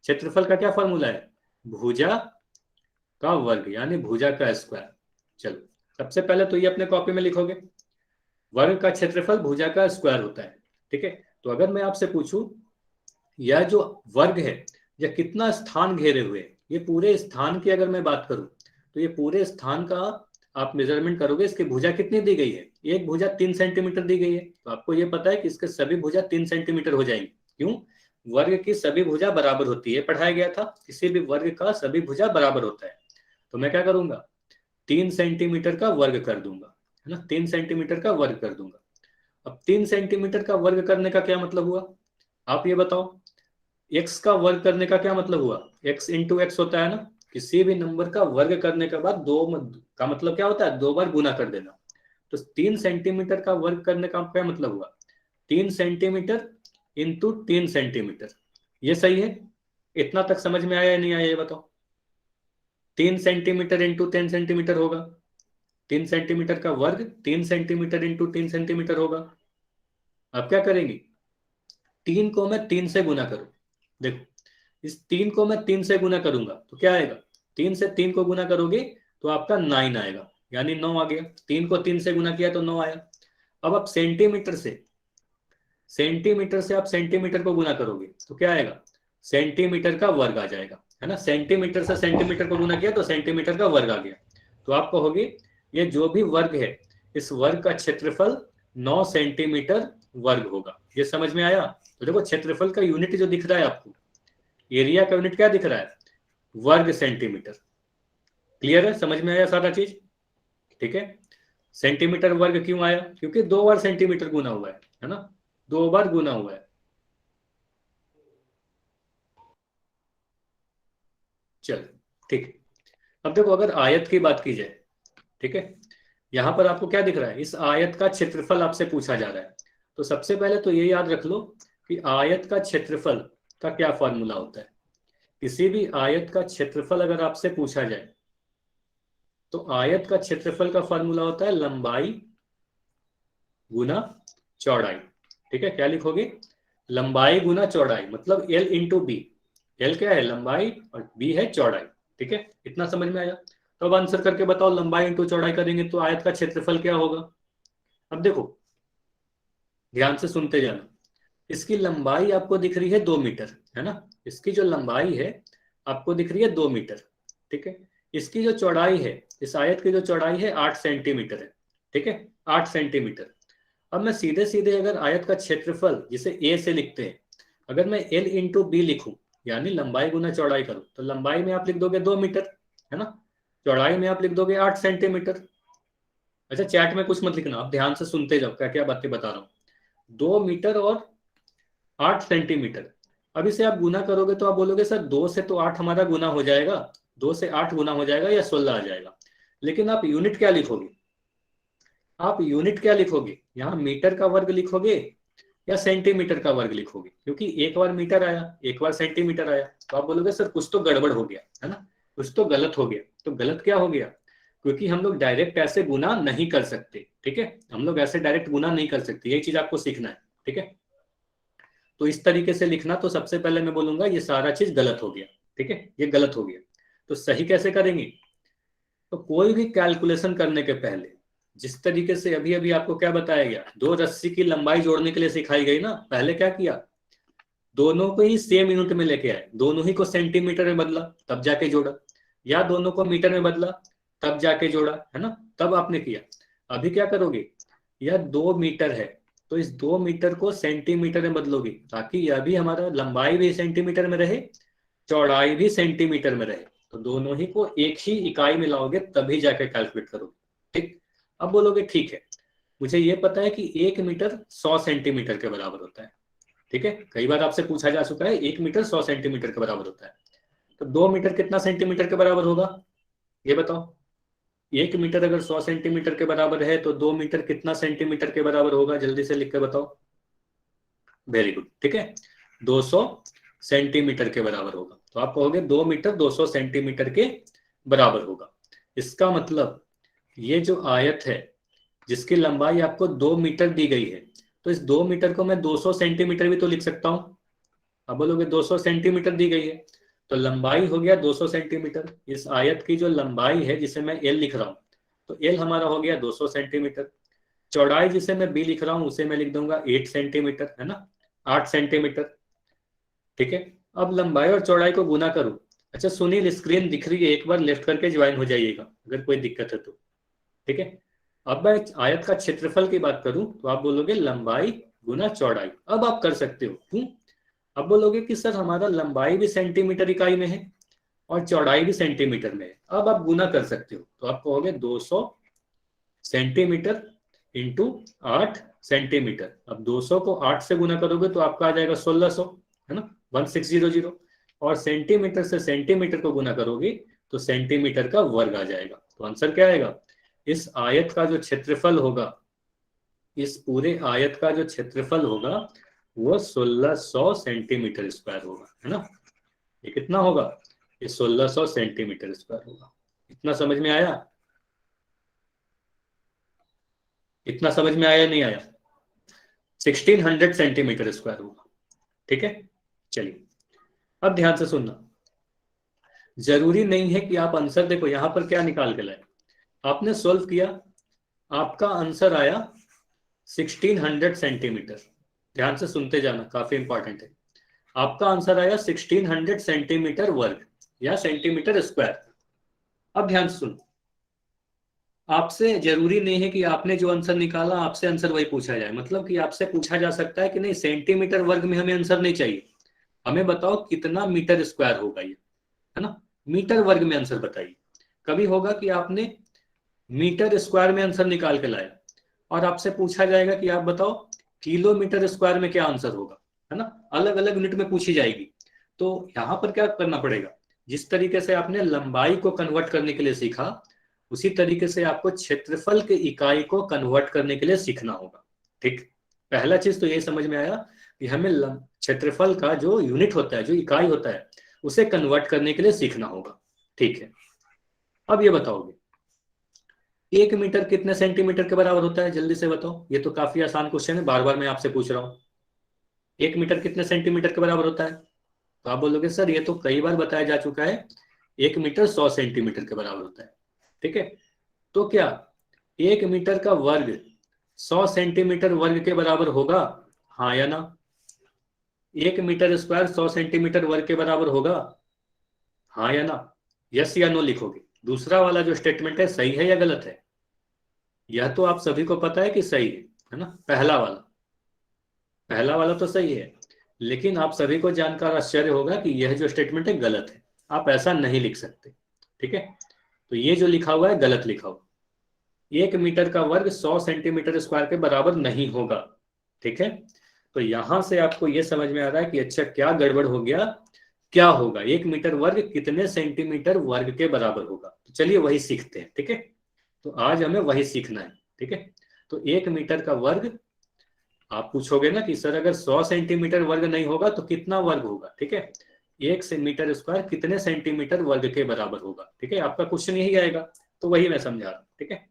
क्षेत्रफल का क्या फॉर्मूला है? भुजा का वर्ग, यानी भुजा का स्क्वायर। चलो, सबसे पहले तो ये अपने कॉपी में लिखोगे, वर्ग का क्षेत्रफल भुजा का स्क्वायर होता है, ठीक है। तो अगर मैं आपसे पूछूं, यह जो वर्ग है यह कितना स्थान घेरे हुए, ये पूरे स्थान की अगर मैं बात करूं, तो ये पूरे स्थान का आप मेजरमेंट करोगे, इसकी भुजा कितनी दी गई है? एक भुजा 3 सेंटीमीटर दी गई है, तो आपको ये पता है कि इसके सभी भुजा 3 सेंटीमीटर हो जाएंगी। क्यों? वर्ग की सभी भुजा बराबर होती है, पढ़ाया गया था, किसी भी वर्ग का सभी भुजा बराबर होता है। तो मैं क्या करूंगा? 3 सेंटीमीटर का वर्ग कर दूंगा, है ना, 3 सेंटीमीटर का वर्ग कर दूंगा। अब 3 सेंटीमीटर का वर्ग करने का क्या मतलब हुआ, आप ये बताओ। एक्स का वर्ग करने का क्या मतलब हुआ? एक्स इंटू एक्स होता है ना, किसी भी नंबर का वर्ग करने के बाद दो का मतलब क्या होता है? 2 बार गुना कर देना। तो 3 सेंटीमीटर का वर्ग करने का क्या मतलब हुआ? 3 सेंटीमीटर इंटू 3 सेंटीमीटर। ये सही है? इतना तक समझ में आया या नहीं आया, ये बताओ। 3 सेंटीमीटर इंटू 3 सेंटीमीटर होगा, 3 सेंटीमीटर का वर्ग 3 सेंटीमीटर इंटू 3 सेंटीमीटर होगा। अब क्या करेंगे? 3 को मैं 3 से गुना करूं, देखो, इस 3 को मैं 3 से गुना करूंगा तो क्या आएगा? 3 से 3 को गुना करोगे तो आपका 9 आएगा, यानी 9 आ गया। 3 को 3 से गुना किया तो 9 आया। अब आप सेंटीमीटर से आप सेंटीमीटर को गुना करोगे तो क्या आएगा? सेंटीमीटर का वर्ग आ जाएगा, है ना। सेंटीमीटर से सेंटीमीटर को गुना किया तो सेंटीमीटर का वर्ग आ गया। तो आप कहोगे ये जो भी वर्ग है इस वर्ग का क्षेत्रफल 9 सेंटीमीटर वर्ग होगा। ये समझ में आया। तो देखो क्षेत्रफल का यूनिट जो दिख रहा है आपको, एरिया का यूनिट क्या दिख रहा है, वर्ग सेंटीमीटर। क्लियर है, समझ में आया सारा चीज, ठीक है। सेंटीमीटर वर्ग क्यों आया, क्योंकि 2 बार सेंटीमीटर गुना हुआ है ना, 2 बार गुना हुआ है। चल ठीक। अब देखो अगर आयत की बात की जाए, ठीक है, यहां पर आपको क्या दिख रहा है, इस आयत का क्षेत्रफल आपसे पूछा जा रहा है। तो सबसे पहले तो ये याद रख लो कि आयत का क्षेत्रफल का क्या फॉर्मूला होता है। किसी भी आयत का क्षेत्रफल अगर आपसे पूछा जाए तो आयत का क्षेत्रफल का फॉर्मूला होता है लंबाई गुना चौड़ाई। ठीक है, क्या लिखोगे, लंबाई गुना चौड़ाई, मतलब एल इंटू बी। एल क्या है, लंबाई, और बी है चौड़ाई। ठीक है, इतना समझ में आया। तो अब आंसर करके बताओ, लंबाई इंटू चौड़ाई करेंगे तो आयत का क्षेत्रफल क्या होगा। अब देखो ध्यान से सुनते जाना, इसकी लंबाई आपको दिख रही है 2 मीटर, है ना। इसकी जो लंबाई है आपको दिख रही है 2 मीटर, ठीक है। इसकी जो चौड़ाई है, इस आयत की जो चौड़ाई है 8 सेंटीमीटर है, ठीक है, 8 सेंटीमीटर। अब मैं सीधे सीधे अगर आयत का क्षेत्रफल जिसे ए से लिखते हैं, अगर मैं एल इंटू बी लिखूं, यानी लंबाई गुना चौड़ाई करूं, तो लंबाई में आप लिख दोगे 2 मीटर, है ना, चौड़ाई में आप लिख दोगे 8 सेंटीमीटर। अच्छा चैट में कुछ मत लिखना, आप ध्यान से सुनते जाओ क्या क्या बातें बता रहा हूँ। 2 मीटर और 8 सेंटीमीटर। अब इसे आप गुना करोगे तो आप बोलोगे सर 2 से तो 8 हमारा गुना हो जाएगा, 2 से 8 गुना हो जाएगा या 16 आ जाएगा। लेकिन आप यूनिट क्या लिखोगे, आप यूनिट क्या लिखोगे, यहाँ मीटर का वर्ग लिखोगे या सेंटीमीटर का वर्ग लिखोगे, क्योंकि एक बार मीटर आया एक बार सेंटीमीटर आया। तो आप बोलोगे सर कुछ तो गड़बड़ हो गया, है ना, कुछ तो गलत हो गया। तो गलत क्या हो गया, क्योंकि हम लोग डायरेक्ट ऐसे गुना नहीं कर सकते, ठीक है, हम लोग ऐसे डायरेक्ट गुना नहीं कर सकते, यही चीज आपको सीखना है, ठीक है। तो इस तरीके से लिखना, तो सबसे पहले मैं बोलूंगा ये सारा चीज गलत हो गया, ठीक है, ये गलत हो गया। तो सही कैसे करेंगे, तो कोई भी कैलकुलेशन करने के पहले जिस तरीके से अभी अभी आपको क्या बताया गया, 2 रस्सी की लंबाई जोड़ने के लिए सिखाई गई ना, पहले क्या किया, दोनों को ही सेम यूनिट में लेके आए, दोनों ही को सेंटीमीटर में बदला तब जाके जोड़ा, या दोनों को मीटर में बदला तब जाके जोड़ा, है ना, तब आपने किया। अभी क्या करोगे, यह 2 मीटर है तो इस 2 मीटर को सेंटीमीटर में बदलोगे, ताकि यह भी हमारा लंबाई भी सेंटीमीटर में रहे, चौड़ाई भी सेंटीमीटर में रहे। तो दोनों ही को एक ही इकाई में लाओगे तभी जाके कैलकुलेट करोगे, ठीक। अब बोलोगे ठीक है, मुझे ये पता है कि 1 मीटर 100 सेंटीमीटर के बराबर होता है, ठीक है, कई बार आपसे पूछा जा चुका है 1 मीटर 100 सेंटीमीटर के बराबर होता है। तो 2 मीटर कितना सेंटीमीटर के बराबर होगा, ये बताओ। 1 मीटर अगर 100 सेंटीमीटर के बराबर है तो 2 मीटर कितना सेंटीमीटर के बराबर होगा, जल्दी से लिख कर बताओ। वेरी गुड, ठीक है, 200 सेंटीमीटर के बराबर होगा। तो आप कहोगे 2 मीटर 200 सेंटीमीटर के बराबर होगा। इसका मतलब ये जो आयत है जिसकी लंबाई आपको 2 मीटर दी गई है, तो इस 2 मीटर को मैं 200 सेंटीमीटर भी तो लिख सकता हूं। अब बोलोगे 200 सेंटीमीटर दी गई है तो लंबाई हो गया 200 सेंटीमीटर। इस आयत की जो लंबाई है जिसे मैं एल लिख रहा हूं, तो एल हमारा हो गया 200 सेंटीमीटर। चौड़ाई जिसे मैं बी लिख रहा हूं उसे मैं लिख दूंगा 8 सेंटीमीटर, है ना, 8 सेंटीमीटर, ठीक है। अब लंबाई और चौड़ाई को गुना करूं। अच्छा सुनील स्क्रीन दिख रही है, एक बार लेफ्ट करके ज्वाइन हो जाइएगा अगर कोई दिक्कत है तो, ठीक है। अब मैं आयत का क्षेत्रफल की बात करूं तो आप बोलोगे लंबाई गुना चौड़ाई। अब आप कर सकते हो, क्यों, अब बोलोगे कि सर हमारा लंबाई भी सेंटीमीटर इकाई में है और चौड़ाई भी सेंटीमीटर में है, अब आप गुना कर सकते हो। तो आप कहोगे 200 सेंटीमीटर इंटू 8 सेंटीमीटर। अब 200 को 8 से गुना करोगे तो आपका आ जाएगा 1600, है ना, 1600। और सेंटीमीटर से सेंटीमीटर को गुना करोगे तो सेंटीमीटर का वर्ग आ जाएगा। तो आंसर क्या आएगा, इस आयत का जो क्षेत्रफल होगा, इस पूरे आयत का जो क्षेत्रफल होगा वो 1600 सेंटीमीटर स्क्वायर होगा, है ना। ये कितना होगा, ये 1600 सेंटीमीटर स्क्वायर होगा। इतना समझ में आया, इतना समझ में आया नहीं आया, 1600 सेंटीमीटर स्क्वायर होगा, ठीक है। चलिए अब ध्यान से सुनना, जरूरी नहीं है कि आप आंसर, देखो यहां पर क्या निकाल के लाए, आपने सॉल्व किया, आपका आंसर आया 1600 सेंटीमीटर। ध्यान से सुनते जाना, काफी इंपॉर्टेंट है। आपका आंसर आया 1600 सेंटीमीटर वर्ग या सेंटीमीटर स्क्वायर। अब ध्यान से सुनो, आपसे जरूरी नहीं है कि आपने जो आंसर निकाला आपसे आंसर वही पूछा जाए, मतलब कि आपसे पूछा जा सकता है कि नहीं सेंटीमीटर वर्ग में हमें आंसर नहीं चाहिए, हमें बताओ कितना मीटर स्क्वायर होगा ये, है ना, मीटर वर्ग में आंसर बताइए। कभी होगा कि आपने मीटर स्क्वायर में आंसर निकाल के लाया और आपसे पूछा जाएगा कि आप बताओ किलोमीटर स्क्वायर में क्या आंसर होगा, है ना, अलग अलग यूनिट में पूछी जाएगी। तो यहां पर क्या करना पड़ेगा, जिस तरीके से आपने लंबाई को कन्वर्ट करने के लिए सीखा उसी तरीके से आपको क्षेत्रफल के इकाई को कन्वर्ट करने के लिए सीखना होगा। ठीक, पहला चीज तो ये समझ में आया कि हमें क्षेत्रफल का जो यूनिट होता है, जो इकाई होता है, उसे कन्वर्ट करने के लिए सीखना होगा। ठीक है, अब ये बताओगे 1 मीटर कितने सेंटीमीटर के बराबर होता है, जल्दी से बताओ, ये तो काफी आसान क्वेश्चन है, बार बार मैं आपसे पूछ रहा हूँ। 1 मीटर कितने सेंटीमीटर के बराबर होता है, तो आप बोलोगे सर ये तो कई बार बताया जा चुका है, 1 मीटर 100 सेंटीमीटर के बराबर होता है। ठीक है, तो क्या 1 मीटर का वर्ग 100 सेंटीमीटर वर्ग के बराबर होगा, हाँ या ना? 1 मीटर स्क्वायर 100 सेंटीमीटर वर्ग के बराबर होगा, हाँ या ना? यस या नो लिखोगे। दूसरा वाला जो स्टेटमेंट है सही है या गलत है? यह तो आप सभी को पता है कि सही है ना, पहला वाला, पहला वाला तो सही है, लेकिन आप सभी को जानकर आश्चर्य होगा कि यह जो स्टेटमेंट है गलत है, आप ऐसा नहीं लिख सकते। ठीक है, तो ये जो लिखा हुआ है गलत लिखा हुआ, 1 मीटर का वर्ग 100 सेंटीमीटर स्क्वायर के बराबर नहीं होगा। ठीक है, तो यहां से आपको यह समझ में आ रहा है कि अच्छा क्या गड़बड़ हो गया, क्या होगा 1 मीटर वर्ग कितने सेंटीमीटर वर्ग के बराबर होगा। तो चलिए वही सीखते हैं। ठीक है, तो आज हमें वही सीखना है। ठीक है, तो 1 मीटर का वर्ग, आप पूछोगे ना कि सर अगर 100 सेंटीमीटर वर्ग नहीं होगा तो कितना वर्ग होगा। ठीक है, 1 मीटर स्क्वायर कितने सेंटीमीटर वर्ग के बराबर होगा। ठीक है, आपका क्वेश्चन यही आएगा, तो वही मैं समझा रहा हूं। ठीक है,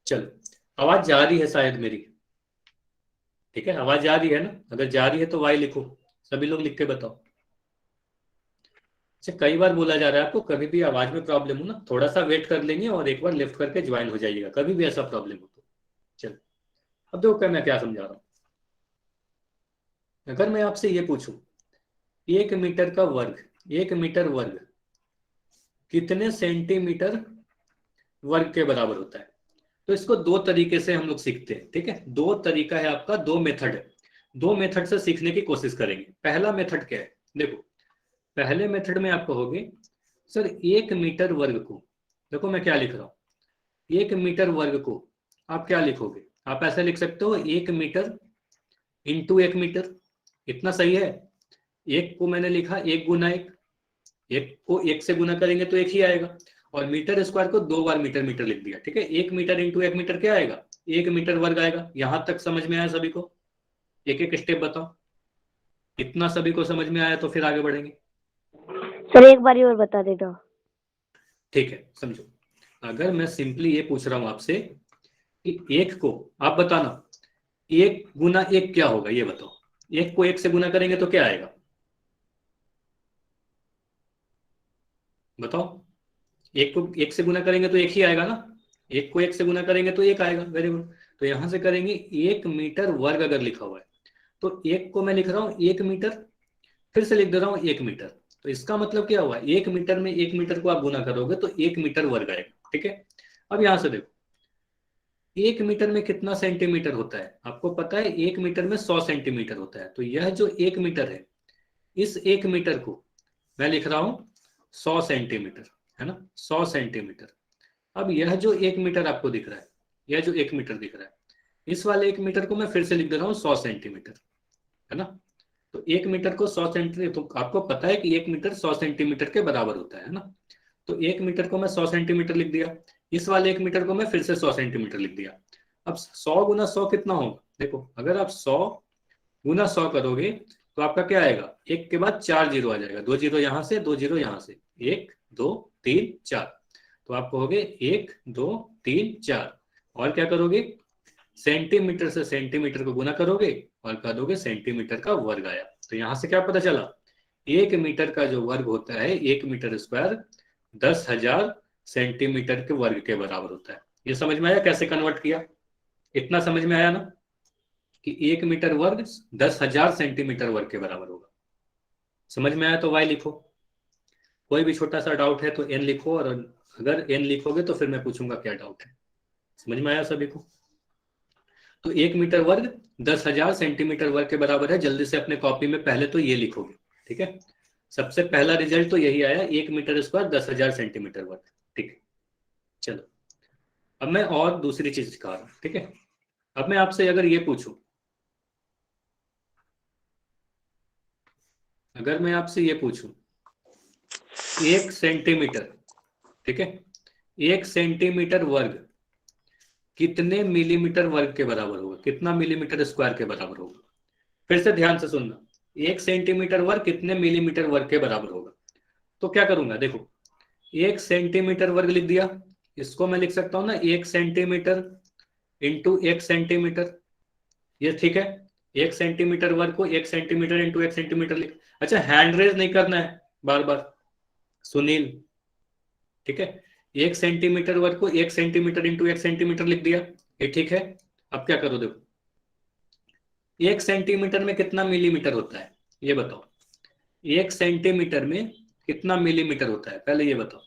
चलो, आवाज जा रही है शायद मेरी? ठीक है, आवाज जा रही है ना, अगर जा रही है तो वाई लिखो, सभी लोग लिख के बताओ। अच्छा, कई बार बोला जा रहा है आपको कभी भी आवाज में प्रॉब्लम हो ना, थोड़ा सा वेट कर लेंगे और एक बार लिफ्ट करके ज्वाइन हो जाइएगा, कभी भी ऐसा प्रॉब्लम हो तो। चलो, अब देखो मैं क्या समझा रहा हूँ। अगर मैं आपसे ये पूछूं 1 मीटर का वर्ग, 1 मीटर वर्ग कितने सेंटीमीटर वर्ग के बराबर होता है, तो इसको दो तरीके से हम लोग सीखते हैं। ठीक है, दो तरीका है आपका, दो मेथड है, दो मेथड से सीखने की कोशिश करेंगे। पहला मेथड क्या है, देखो पहले मेथड में आप कहोगे सर 1 मीटर वर्ग को, देखो मैं क्या लिख रहा हूं, 1 मीटर वर्ग को आप क्या लिखोगे, आप ऐसा लिख सकते हो 1 मीटर इंटू 1 मीटर, इतना सही है। एक को मैंने लिखा 1 गुना 1, एक को 1 से गुना करेंगे तो 1 ही आएगा, और मीटर स्क्वायर को 2 बार मीटर मीटर लिख दिया। ठीक है, 1 मीटर इंटू 1 मीटर क्या आएगा, 1 मीटर वर्ग आएगा। यहां तक समझ में आया सभी को? एक एक स्टेप बताओ, इतना सभी को समझ में आया तो फिर आगे बढ़ेंगे।
सर एक बार और बता देता।
ठीक है, समझो, अगर मैं सिंपली ये पूछ रहा हूं आपसे कि एक को आप बताना 1 गुना 1 क्या होगा, ये बताओ, 1 को 1 से गुना करेंगे तो क्या आएगा, बताओ। 1 को 1 से गुना करेंगे तो 1 ही आएगा ना, 1 को 1 से गुना करेंगे तो 1 आएगा। वेरी गुड, तो यहां से करेंगे 1 मीटर वर्ग अगर लिखा हुआ है तो 1 को मैं लिख रहा हूं 1 मीटर, फिर से लिख दे रहा हूं 1 मीटर, तो इसका मतलब क्या हुआ, 1 मीटर में 1 मीटर को आप गुना करोगे तो 1 मीटर वर्ग आएगा। ठीक है, अब यहां से देखो 1 मीटर में कितना सेंटीमीटर होता है, आपको पता है 1 मीटर में 100 सेंटीमीटर होता है, तो यह जो 1 मीटर है, इस 1 मीटर को मैं लिख रहा हूं 100 सेंटीमीटर, है ना, 100 सेंटीमीटर। अब यह जो 1 मीटर आपको दिख रहा है, यह जो 1 मीटर दिख रहा है, इस वाले 1 मीटर को मैं फिर से लिख दे रहा हूँ 100 सेंटीमीटर, है ना। तो 1 मीटर को 100 सेंटीमीटर, तो आपको पता है कि 1 मीटर 100 सेंटीमीटर के बराबर होता है ना, तो 1 मीटर को मैं 100 सेंटीमीटर लिख दिया, इस वाले 1 मीटर को मैं फिर से 100 सेंटीमीटर लिख दिया। अब 100 गुना 100 कितना होगा, देखो अगर आप 100 गुना 100 करोगे तो आपका क्या आएगा, एक के बाद 4 जीरो आ जाएगा, 2 जीरो यहां से, 2 जीरो यहां से, 1 2 3 4, तो आप कहोगे 1 2 3 4, और क्या करोगे, सेंटीमीटर से सेंटीमीटर को गुना करोगे और कह दोगे सेंटीमीटर का वर्ग आया। तो यहां से क्या पता चला, 1 मीटर का जो वर्ग होता है, 1 मीटर स्क्वायर 10,000 सेंटीमीटर के वर्ग के बराबर होता है। ये समझ में आया कैसे कन्वर्ट किया, इतना समझ में आया ना? कि 1 मीटर वर्ग 10,000 सेंटीमीटर वर्ग के बराबर होगा। समझ में आया तो y लिखो, कोई भी छोटा सा डाउट है तो n लिखो, और अगर n लिखोगे तो फिर मैं पूछूंगा क्या डाउट है। समझ में आया सभी को? तो 1 मीटर वर्ग 10,000 सेंटीमीटर वर्ग के बराबर है। जल्दी से अपने कॉपी में पहले तो ये लिखोगे, ठीक है। सबसे पहला रिजल्ट तो यही आया, 1 मीटर स्क्वायर 10,000 सेंटीमीटर वर्ग, ठीक है। चलो अब मैं और दूसरी चीज सिखा रहा हूं, ठीक है। अब मैं आपसे अगर ये पूछूं, अगर मैं आपसे ये पूछूं 1 सेंटीमीटर, ठीक है, 1 सेंटीमीटर वर्ग कितने मिलीमीटर वर्ग के बराबर होगा, कितना मिलीमीटर स्क्वायर के बराबर होगा? फिर से ध्यान से सुनना, 1 सेंटीमीटर वर्ग कितने मिलीमीटर वर्ग के बराबर होगा? तो क्या करूंगा, देखो 1 सेंटीमीटर वर्ग लिख दिया, इसको मैं लिख सकता हूं ना 1 सेंटीमीटर इंटू 1 सेंटीमीटर, ये ठीक है। 1 सेंटीमीटर वर्ग को 1 सेंटीमीटर इंटू 1 सेंटीमीटर लिख। अच्छा, हैंड रेज नहीं करना है बार बार, सुनील, ठीक है। 1 सेंटीमीटर वर्ग को 1 सेंटीमीटर इंटू 1 सेंटीमीटर लिख दिया, ये ठीक है। अब क्या करो, देखो 1 सेंटीमीटर में कितना मिलीमीटर होता है, ये बताओ। 1 सेंटीमीटर में कितना मिलीमीटर होता है, पहले ये बताओ।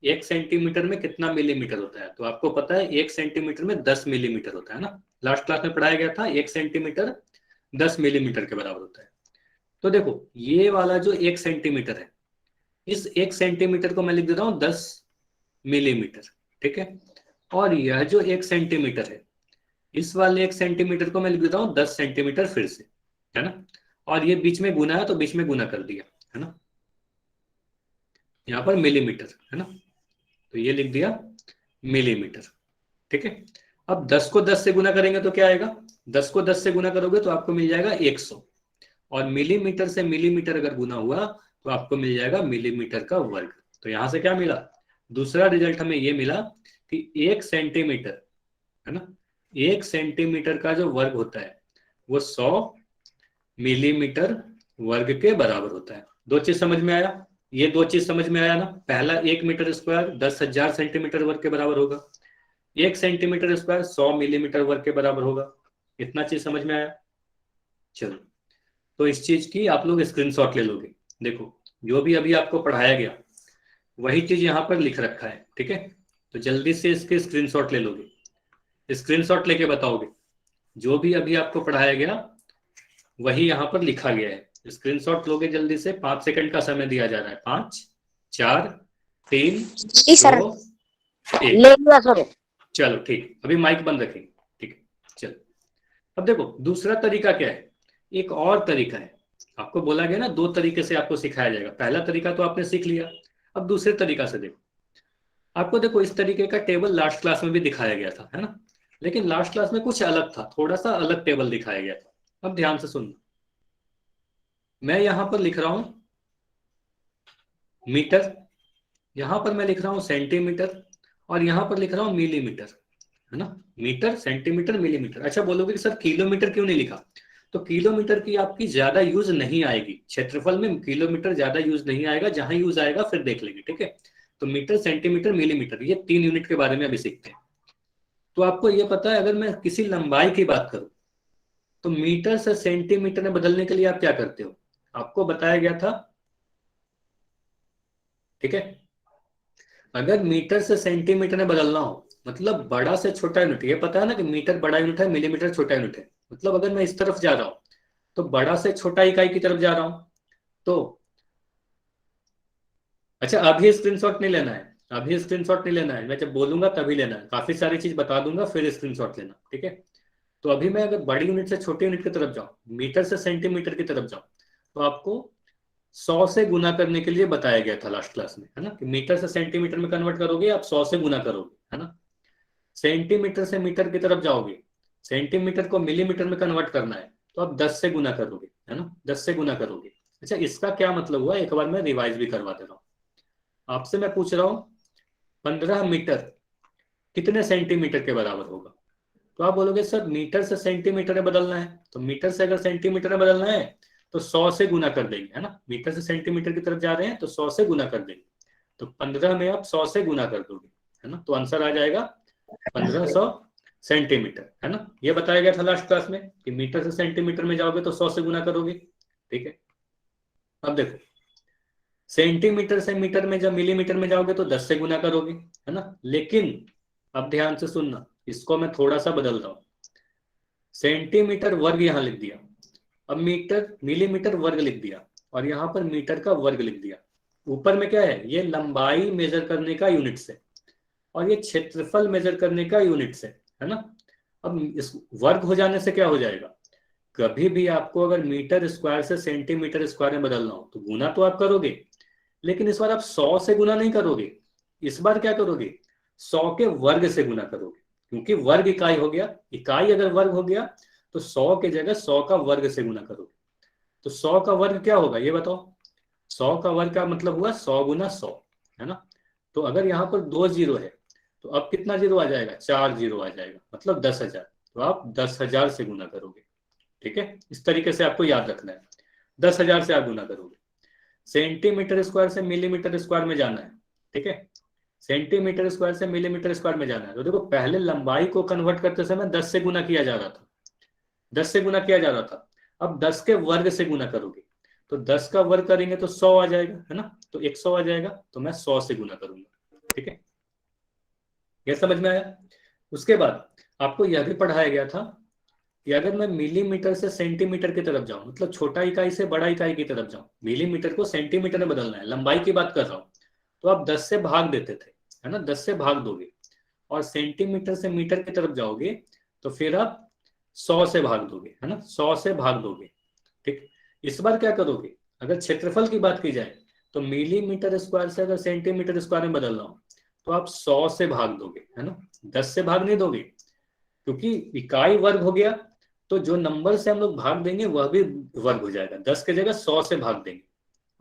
1 सेंटीमीटर में कितना मिलीमीटर होता है? तो आपको पता है 1 सेंटीमीटर में 10 मिलीमीटर होता है ना, लास्ट क्लास में पढ़ाया गया था 1 सेंटीमीटर 10 मिलीमीटर के बराबर होता है। तो देखो ये वाला जो 1 सेंटीमीटर है, इस 1 सेंटीमीटर को मैं लिख देता हूं 10 मिलीमीटर, ठीक है। और यह जो 1 सेंटीमीटर है, इस वाले 1 सेंटीमीटर को मैं लिख देता हूं 10 सेंटीमीटर फिर से, है ना। और ये बीच में गुना है तो बीच में गुना कर दिया, है ना, यहां पर मिलीमीटर, है ना, तो ये लिख दिया मिलीमीटर, ठीक है। अब 10 को 10 से गुना करेंगे तो क्या आएगा, 10 को 10 से गुना करोगे तो आपको मिल जाएगा 100, और मिलीमीटर से मिलीमीटर अगर गुना हुआ तो आपको मिल जाएगा मिलीमीटर का वर्ग। तो यहां से क्या मिला, दूसरा रिजल्ट हमें ये मिला कि 1 सेंटीमीटर, है ना, 1 सेंटीमीटर का जो वर्ग होता है वो 100 मिलीमीटर वर्ग के बराबर होता है। दो चीज समझ में आया, ये दो चीज समझ में आया ना। पहला 1 मीटर स्क्वायर 10,000 सेंटीमीटर वर्ग के बराबर होगा, 1 सेंटीमीटर स्क्वायर 100 मिलीमीटर वर्ग के बराबर होगा, इतना चीज समझ में आया। चलो तो इस चीज की आप लोग स्क्रीनशॉट ले लोगे, देखो जो भी अभी आपको पढ़ाया गया वही चीज यहाँ पर लिख रखा है, ठीक है। तो जल्दी से इसके स्क्रीनशॉट ले लोगे, स्क्रीनशॉट लेके बताओगे जो भी अभी आपको पढ़ाया गया वही यहाँ पर लिखा गया है। स्क्रीनशॉट लोगे जल्दी से, 5 सेकंड का समय दिया जा रहा है, 5 4 3 2 1। चलो ठीक, अभी माइक बंद रखेंगे, ठीक है। चलो अब देखो दूसरा तरीका क्या है, एक और तरीका है। आपको बोला गया ना 2 तरीके से आपको सिखाया जाएगा, पहला तरीका तो आपने सीख लिया, अब दूसरे तरीका से देखो। आपको देखो इस तरीके का टेबल लास्ट क्लास में भी दिखाया गया था, है ना, लेकिन लास्ट क्लास में कुछ अलग था, थोड़ा सा अलग टेबल दिखाया गया था। अब ध्यान से सुनना, मैं यहां पर लिख रहा हूं मीटर, यहां पर मैं लिख रहा हूं सेंटीमीटर, और यहां पर लिख रहा हूं मिलीमीटर, है ना, मीटर सेंटीमीटर मिलीमीटर। अच्छा बोलोगे कि सर किलोमीटर क्यों नहीं लिखा? तो किलोमीटर की आपकी ज्यादा यूज नहीं आएगी, क्षेत्रफल में किलोमीटर ज्यादा यूज नहीं आएगा, जहां यूज आएगा फिर देख लेंगे, ठीक है। तो मीटर सेंटीमीटर मिलीमीटर ये 3 यूनिट के बारे में अभी सीखते हैं। तो आपको ये पता है अगर मैं किसी लंबाई की बात करूं तो मीटर से सेंटीमीटर में बदलने के लिए आप क्या करते हो, आपको बताया गया था, ठीक है। अगर मीटर से सेंटीमीटर में बदलना हो मतलब बड़ा से छोटा यूनिट, ये पता है ना कि मीटर बड़ा यूनिट है, मिलीमीटर छोटा यूनिट है। मतलब अगर मैं इस तरफ जा रहा हूं तो बड़ा से छोटा इकाई की तरफ जा रहा हूं, तो अच्छा अभी स्क्रीनशॉट नहीं लेना है, अभी स्क्रीनशॉट नहीं लेना है, मैं जब बोलूंगा तभी लेना है, काफी सारी चीज बता दूंगा फिर स्क्रीनशॉट लेना, ठीक है। तो अभी मैं अगर बड़ी यूनिट से छोटी यूनिट की तरफ जाऊं, मीटर से सेंटीमीटर की तरफ जाऊं, तो आपको 100 से गुना करने के लिए बताया गया था लास्ट क्लास में, है ना, कि मीटर से सेंटीमीटर में कन्वर्ट करोगे आप 100 से गुना करोगे, है ना। सेंटीमीटर से मीटर की तरफ जाओगे, सेंटीमीटर को मिलीमीटर में कन्वर्ट करना है तो आप 10 से गुना करोगे, है ना, 10 से गुना करोगे। अच्छा इसका क्या मतलब हुआ, एक बार मैं रिवाइज भी करवा दे रहा हूँ आपसे। मैं पूछ रहा हूँ 15 मीटर कितने सेंटीमीटर के बराबर होगा? तो आप बोलोगे सर मीटर से सेंटीमीटर में बदलना है, तो मीटर से अगर सेंटीमीटर में बदलना है तो 100 से गुना कर देंगे, है ना, मीटर से सेंटीमीटर की तरफ जा रहे हैं तो 100 से गुना कर देंगे। तो 15 में आप 100 से गुना कर दोगे, है ना, तो आंसर आ जाएगा 1500 सेंटीमीटर, है ना। ये बताया गया था लास्ट क्लास में कि मीटर से सेंटीमीटर में जाओगे तो 100 से गुना करोगे, ठीक है। अब देखो, सेंटीमीटर से मीटर में जब मिलीमीटर में जाओगे तो 10 से गुना करोगे, है ना। लेकिन अब ध्यान से सुनना, इसको मैं थोड़ा सा बदल रहा हूं। सेंटीमीटर वर्ग यहां लिख दिया, अब मीटर मिलीमीटर वर्ग लिख दिया, और यहां पर मीटर का वर्ग लिख दिया। ऊपर में क्या है, ये लंबाई मेजर करने का यूनिट से, और ये क्षेत्रफल मेजर करने का यूनिट से, है ना। अब इस वर्ग हो जाने से क्या हो जाएगा, कभी भी आपको अगर मीटर स्क्वायर से सेंटीमीटर स्क्वायर में बदलना हो तो गुना तो आप करोगे, लेकिन इस बार आप 100 से गुना नहीं करोगे। इस बार क्या करोगे, 100 के वर्ग से गुना करोगे, क्योंकि वर्ग इकाई हो गया, इकाई अगर वर्ग हो गया तो 100 के जगह 100 का वर्ग से गुना करोगे। तो 100 का वर्ग क्या होगा ये बताओ, 100 का वर्ग का मतलब हुआ 100 गुना 100, है ना। तो अगर यहाँ पर 2 जीरो है तो अब कितना जीरो आ जाएगा, 4 जीरो आ जाएगा, मतलब 10,000। तो आप 10,000 से गुना करोगे, ठीक है। इस तरीके से आपको याद रखना है, 10,000 से आप गुना करोगे। सेंटीमीटर स्क्वायर से मिलीमीटर स्क्वायर में जाना है, ठीक है। सेंटीमीटर स्क्वायर से मिलीमीटर स्क्वायर में जाना है, तो देखो पहले लंबाई को कन्वर्ट करते समय 10 से गुना किया जा रहा था, 10 से गुना किया जा रहा था। अब 10 के वर्ग से गुना करोगे, तो 10 का वर्ग करेंगे तो 100 आ जाएगा, है ना। तो 100 आ जाएगा, तो मैं 100 से गुना करूंगा, ठीक है। यह समझ में आया। उसके बाद आपको यह भी पढ़ाया गया था कि अगर मैं मिलीमीटर से सेंटीमीटर की तरफ जाऊं, मतलब छोटा इकाई से बड़ा इकाई की तरफ जाऊं, मिलीमीटर को सेंटीमीटर में बदलना है, लंबाई की बात कर रहा हूं, तो आप 10 से भाग देते थे, है ना, 10 से भाग दोगे। और सेंटीमीटर से मीटर की तरफ जाओगे तो फिर आप 100 से भाग दोगे, है ना, 100 से भाग दोगे, ठीक। इस बार क्या करोगे, अगर क्षेत्रफल की बात की जाए तो मिलीमीटर स्क्वायर से अगर सेंटीमीटर स्क्वायर में बदल रहा हूं तो आप 100 से भाग दोगे, है ना, 10 से भाग नहीं दोगे, क्योंकि इकाई वर्ग हो गया तो जो नंबर से हम लोग भाग देंगे वह भी वर्ग हो जाएगा, 10 के जगह 100 से भाग देंगे।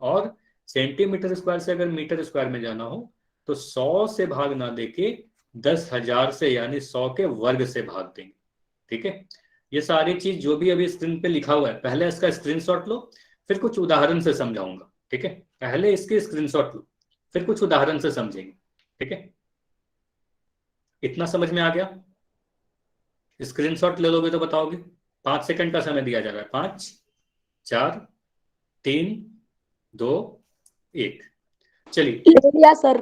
और सेंटीमीटर स्क्वायर से अगर मीटर स्क्वायर में जाना हो तो 100 से भाग ना देके 10,000 से यानी 100 के वर्ग से भाग देंगे, ठीक है। ये सारी चीज जो भी अभी स्क्रीन पे लिखा हुआ है, पहले इसका स्क्रीनशॉट लो, फिर कुछ उदाहरण से समझाऊंगा, ठीक है। पहले इसके स्क्रीनशॉट लो, फिर कुछ उदाहरण से समझेंगे, ठीक है। इतना समझ में आ गया, स्क्रीनशॉट ले लोगे तो बताओगे। 5 सेकंड का समय दिया जा रहा है, 5 4 3 2 1, चलिए
ले लिया सर।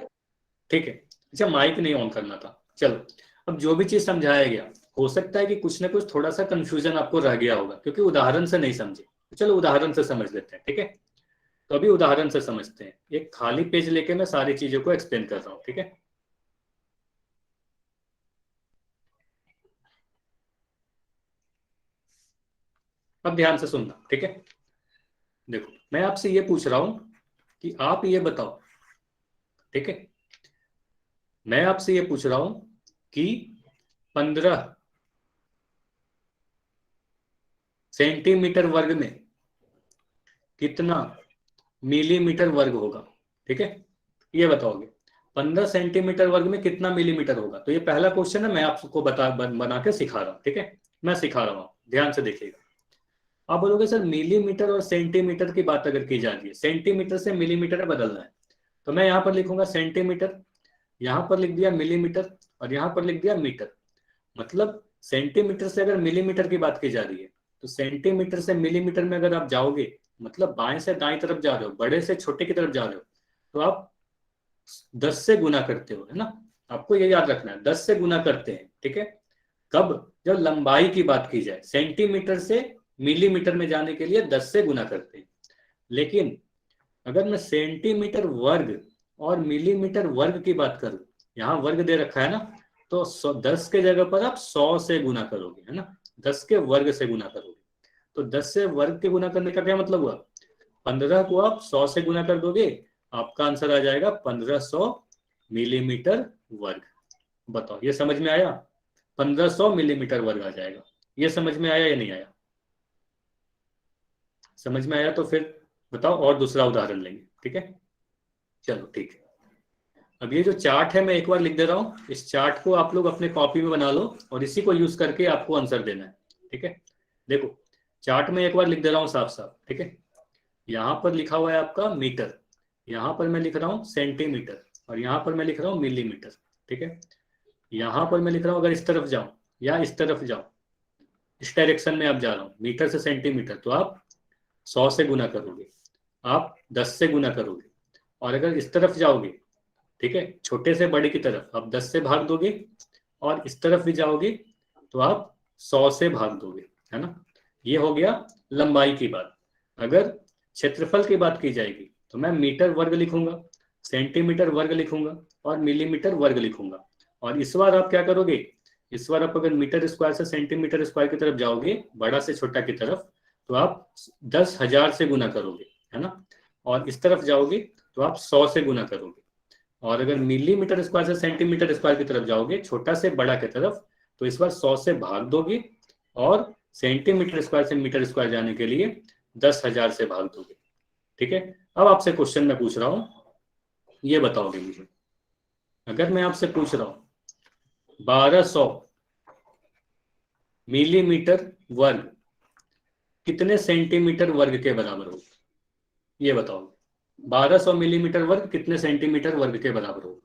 ठीक है। अच्छा माइक नहीं ऑन करना था, चलो। अब जो भी चीज समझाया गया, हो सकता है कि कुछ ना कुछ थोड़ा सा कंफ्यूजन आपको रह गया होगा क्योंकि उदाहरण से नहीं समझे, तो चलो उदाहरण से समझ लेते हैं, ठीक है। तो अभी उदाहरण से समझते हैं, एक खाली पेज लेके मैं सारी चीजों को एक्सप्लेन कर रहा हूँ, ठीक है। अब ध्यान से सुनना, ठीक है। देखो मैं आपसे ये पूछ रहा हूं कि आप ये बताओ, ठीक है। मैं आपसे ये पूछ रहा हूं कि 15 सेंटीमीटर वर्ग में कितना मिलीमीटर वर्ग होगा, ठीक है। ये बताओगे 15 सेंटीमीटर वर्ग में कितना मिलीमीटर होगा। तो ये पहला क्वेश्चन है, मैं आपको बना के सिखा रहा हूं, ठीक है। मैं सिखा रहा हूं, ध्यान से देखिएगा। आप बोलोगे सर मिलीमीटर और सेंटीमीटर की बात अगर की जाती है, सेंटीमीटर से मिलीमीटर में बदलना है, तो मैं यहां पर लिखूंगा सेंटीमीटर, यहां पर लिख दिया मिलीमीटर, और यहां पर लिख दिया मीटर। मतलब सेंटीमीटर से अगर मिलीमीटर की बात की जा रही है तो सेंटीमीटर से मिलीमीटर में अगर आप जाओगे, मतलब बाएं से दाएं तरफ जा रहे हो, बड़े से छोटे की तरफ जा रहे हो, तो आप 10 से गुना करते हो, है ना। आपको ये याद रखना है, 10 से गुना करते हैं, ठीक है। कब, जब लंबाई की बात की जाए, सेंटीमीटर से मिलीमीटर में जाने के लिए 10 से गुना करते हैं। लेकिन अगर मैं सेंटीमीटर वर्ग और मिलीमीटर वर्ग की बात करूं, यहां वर्ग दे रखा है ना, तो 10 के जगह पर आप 100 से गुना करोगे, है ना, 10 के वर्ग से गुना करोगे। तो 10 से वर्ग के गुना करने का क्या मतलब हुआ, 15 को आप 100 से गुना कर दोगे, आपका आंसर आ जाएगा 1500 मिलीमीटर वर्ग। बताओ ये समझ में आया, 1500 मिलीमीटर वर्ग आ जाएगा। ये समझ में आया या नहीं आया, समझ में आया तो फिर बताओ और दूसरा उदाहरण लेंगे, ठीक है। चलो ठीक है। अब ये जो चार्ट है मैं एक बार लिख दे रहा हूँ, इस चार्ट को आप लोग अपने कॉपी में बना लो और इसी को यूज करके आपको आंसर देना है, ठीक है। देखो चार्ट में एक बार लिख दे रहा हूँ साफ साफ, ठीक है। यहाँ पर लिखा हुआ है आपका मीटर, यहाँ पर मैं लिख रहा हूँ सेंटीमीटर, और यहाँ पर मैं लिख रहा हूँ मिलीमीटर, ठीक है। यहाँ पर मैं लिख रहा हूँ, अगर इस तरफ जाऊं या इस तरफ जाओ, इस डायरेक्शन में आप जा रहा हूं, मीटर से सेंटीमीटर, तो आप 100 से गुना करोगे, आप 10 से गुना करोगे। और अगर इस तरफ जाओगे, ठीक है, छोटे से बड़े की तरफ, आप 10 से भाग दोगे, और इस तरफ भी जाओगे तो आप 100 से भाग दोगे, है ना। ये हो गया लंबाई की बात। अगर क्षेत्रफल की बात की जाएगी तो मैं मीटर वर्ग लिखूंगा, सेंटीमीटर वर्ग लिखूंगा और मिलीमीटर वर्ग लिखूंगा। और इस बार आप क्या करोगे, इस बार आप अगर मीटर स्क्वायर से सेंटीमीटर स्क्वायर की तरफ जाओगे, बड़ा से छोटा की तरफ, तो आप 10,000 से गुना करोगे, है ना। और इस तरफ जाओगे तो आप 100 से गुना करोगे। और अगर मिलीमीटर स्क्वायर से सेंटीमीटर स्क्वायर की तरफ जाओगे, छोटा से बड़ा की तरफ, तो इस बार 100 से भाग दोगे, और सेंटीमीटर स्क्वायर से मीटर स्क्वायर जाने के लिए 10,000 से भाग दोगे। ठीक है, अब आपसे क्वेश्चन मैं पूछ रहा हूं, ये बताओगे मुझे, अगर मैं आपसे पूछ रहा हूं 1200 मिलीमीटर वर्ग कितने सेंटीमीटर वर्ग के बराबर होगा, ये बताओ। 1200 मिलीमीटर वर्ग कितने सेंटीमीटर वर्ग के बराबर होगा?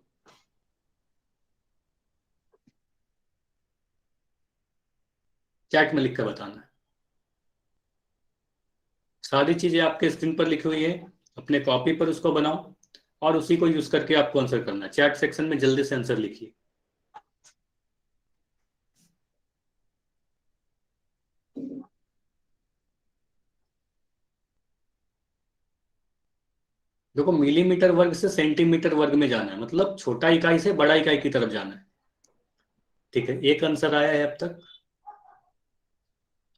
चैट में लिख कर बताना है। सारी चीजें आपके स्क्रीन पर लिखी हुई है, अपने कॉपी पर उसको बनाओ और उसी को यूज करके आपको आंसर करना है। चैट सेक्शन में जल्दी से आंसर लिखिए। देखो, मिलीमीटर वर्ग से सेंटीमीटर वर्ग में जाना है, मतलब छोटा इकाई से बड़ा इकाई की तरफ जाना है। ठीक है, एक आंसर आया है अब तक।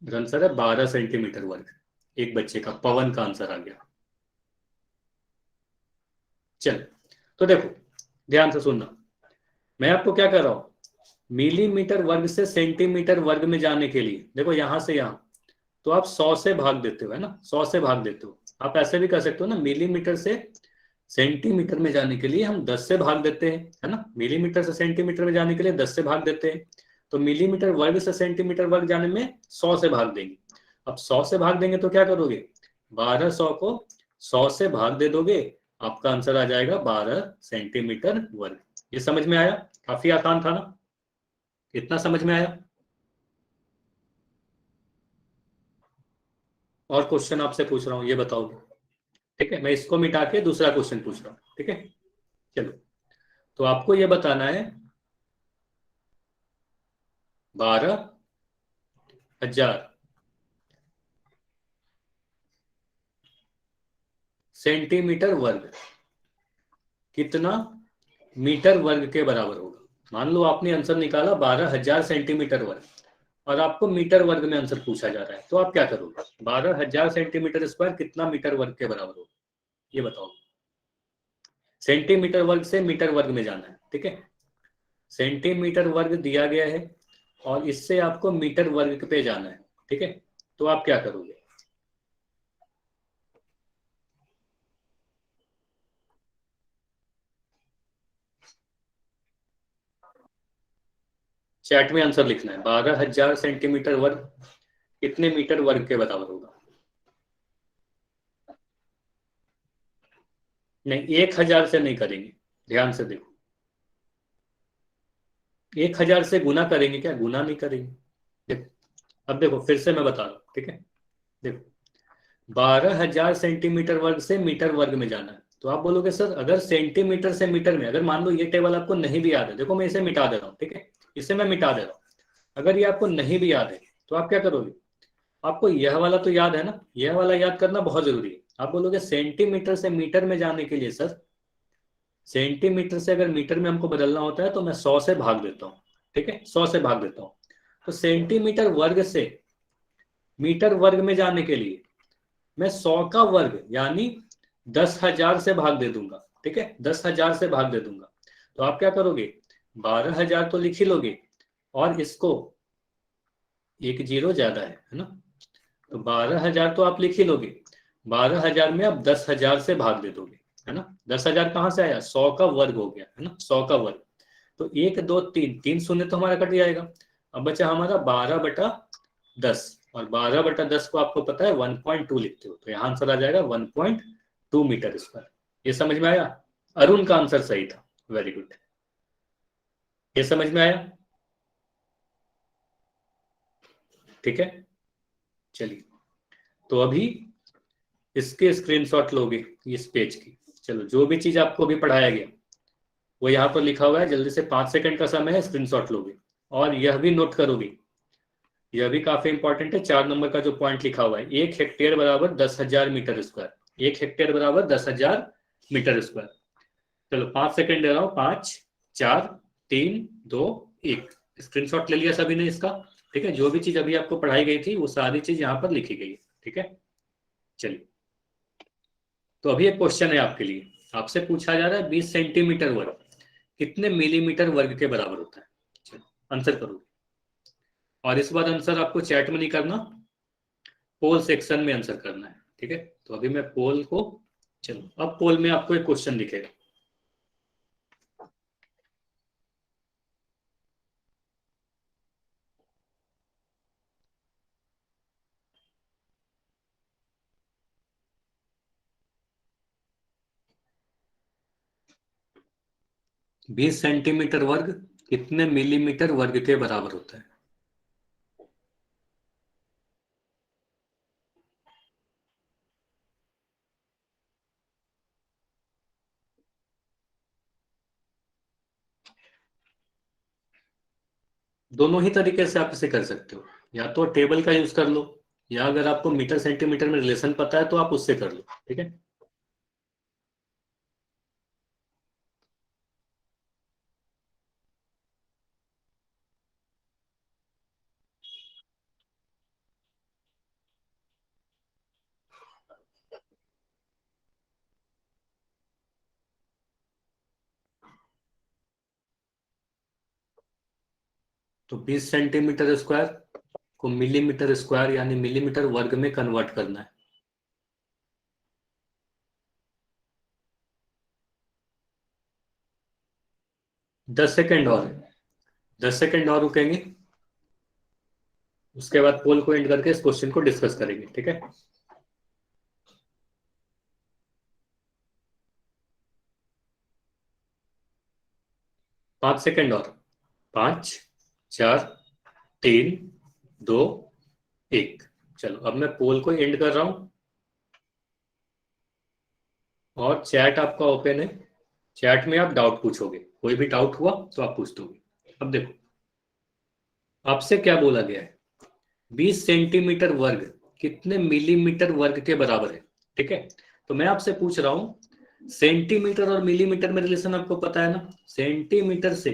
आंसर है 12 सेंटीमीटर वर्ग। एक बच्चे का, पवन का आंसर आ गया। चल, तो देखो ध्यान से सुनना, मैं आपको क्या कर रहा हूं, मिलीमीटर वर्ग से सेंटीमीटर वर्ग में जाने के लिए, देखो यहां से यहां, तो आप 100 से भाग देते हो, है ना, 100 से भाग देते हो। आप ऐसे भी कर सकते हो ना, मिलीमीटर से सेंटीमीटर में जाने के लिए हम 10 से भाग देते हैं, है ना, मिलीमीटर से सेंटीमीटर में जाने के लिए 10 से भाग देते हैं। तो मिलीमीटर वर्ग से सेंटीमीटर वर्ग जाने में 100 से भाग देंगे। अब 100 से भाग देंगे तो क्या करोगे, 1200 को 100 से भाग दे दोगे, आपका आंसर आ जाएगा 12 सेंटीमीटर वर्ग। ये समझ में आया? काफी आसान था ना, इतना समझ में आया? और क्वेश्चन आपसे पूछ रहा हूं, ये बताओगे? ठीक है, मैं इसको मिटा के दूसरा क्वेश्चन पूछ रहा हूं, ठीक है। चलो, तो आपको ये बताना है 12,000 सेंटीमीटर वर्ग कितना मीटर वर्ग के बराबर होगा। मान लो आपने आंसर निकाला 12,000 सेंटीमीटर वर्ग, और आपको मीटर वर्ग में आंसर पूछा जा रहा है, तो आप क्या करोगे, 12,000 सेंटीमीटर स्क्वायर कितना मीटर वर्ग के बराबर होगा, ये बताओ। सेंटीमीटर वर्ग से मीटर वर्ग में जाना है, ठीक है। सेंटीमीटर वर्ग दिया गया है और इससे आपको मीटर वर्ग पे जाना है, ठीक है। तो आप क्या करोगे, चैट में आंसर लिखना है। 12,000 सेंटीमीटर वर्ग कितने मीटर वर्ग के बराबर होगा? नहीं, 1,000 से नहीं करेंगे, ध्यान से देखो। 1,000 से गुना करेंगे क्या? गुना नहीं करेंगे। देखो, अब देखो फिर से मैं बता रहा हूँ, ठीक है। देखो, 12,000 सेंटीमीटर वर्ग से मीटर वर्ग में जाना है, तो आप बोलोगे सर अगर सेंटीमीटर से मीटर में, अगर मान लो ये टेबल आपको नहीं भी याद है, देखो मैं इसे मिटा दे रहा हूँ, ठीक है, इसे मैं मिटा दे रहा हूँ। अगर ये आपको नहीं भी याद है तो आप क्या करोगे, आपको यह वाला तो याद है ना, यह वाला याद करना बहुत जरूरी है। आप बोलोगे सेंटीमीटर से मीटर में जाने के लिए सर, सेंटीमीटर से अगर मीटर में हमको बदलना होता है तो मैं 100 से भाग देता हूँ, ठीक है, 100 से भाग देता हूँ। तो सेंटीमीटर वर्ग से मीटर वर्ग में जाने के लिए मैं 100 का वर्ग यानी 10,000 से भाग दे दूंगा, ठीक है, 10,000 से भाग दे दूंगा। तो आप क्या करोगे, 12,000 तो लिख ही लोगे, और इसको एक जीरो ज्यादा है ना, तो 12,000 तो आप लिख ही लोगे, 12,000 में आप 10,000 से भाग दे दोगे, है ना। 10,000 कहां से आया, 100 का वर्ग हो गया, है ना, 100 का वर्ग। तो 1 2 3 3 शून्य तो हमारा कट जाएगा। अब बचा हमारा 12/10, और 12/10 को आपको पता है 1.2 लिखते हो, तो यहाँ आंसर आ जाएगा 1.2 मीटर स्क्वायर। ये समझ में आया? अरुण का आंसर सही था, वेरी गुड। ये समझ में आया? ठीक है, चलिए तो अभी इसके स्क्रीनशॉट लोगे इस पेज की। चलो जो भी चीज आपको अभी पढ़ाया गया वो यहाँ पर लिखा हुआ है, जल्दी से 5 सेकंड का समय है, स्क्रीनशॉट लोगे और यह भी नोट करोगे, यह भी काफी इंपॉर्टेंट है। 4 नंबर का जो पॉइंट लिखा हुआ है, 1 हेक्टेयर बराबर 10,000 मीटर स्क्वायर, 1 हेक्टेयर बराबर 10,000 मीटर स्क्वायर। चलो 5 सेकंड दे रहा हूँ, 5 4 3 2 1। स्क्रीनशॉट ले लिया सभी ने इसका, ठीक है। जो भी चीज अभी आपको पढ़ाई गई थी वो सारी चीज यहाँ पर लिखी गई है, ठीक है। चलिए तो अभी एक क्वेश्चन है आपके लिए, आपसे पूछा जा रहा है 20 सेंटीमीटर वर्ग कितने मिलीमीटर वर्ग के बराबर होता है। चलो आंसर करोगे, और इस बार आंसर आपको चैट में नहीं करना, पोल सेक्शन में आंसर करना है, ठीक है। तो अभी मैं पोल को, चलो अब पोल में आपको एक क्वेश्चन दिखेगा। बीस सेंटीमीटर वर्ग कितने मिलीमीटर वर्ग के बराबर होता है। दोनों ही तरीके से आप इसे कर सकते हो, या तो टेबल का यूज कर लो, या अगर आपको मीटर सेंटीमीटर में रिलेशन पता है तो आप उससे कर लो, ठीक है। तो 20 सेंटीमीटर स्क्वायर को मिलीमीटर स्क्वायर यानी मिलीमीटर वर्ग में कन्वर्ट करना है। 10 सेकेंड और, 10 सेकेंड और रुकेंगे, उसके बाद पोल को एंड करके इस क्वेश्चन को डिस्कस करेंगे, ठीक है। 5 सेकेंड और, 5 4 3 2 1। चलो अब मैं पोल को एंड कर रहा हूं और चैट आपका ओपन है, चैट में आप डाउट पूछोगे, कोई भी डाउट हुआ तो आप पूछ दोगे। अब देखो आपसे क्या बोला गया है, 20 सेंटीमीटर वर्ग कितने मिलीमीटर वर्ग के बराबर है, ठीक है। तो मैं आपसे पूछ रहा हूं सेंटीमीटर और मिलीमीटर में रिलेशन आपको पता है ना, सेंटीमीटर से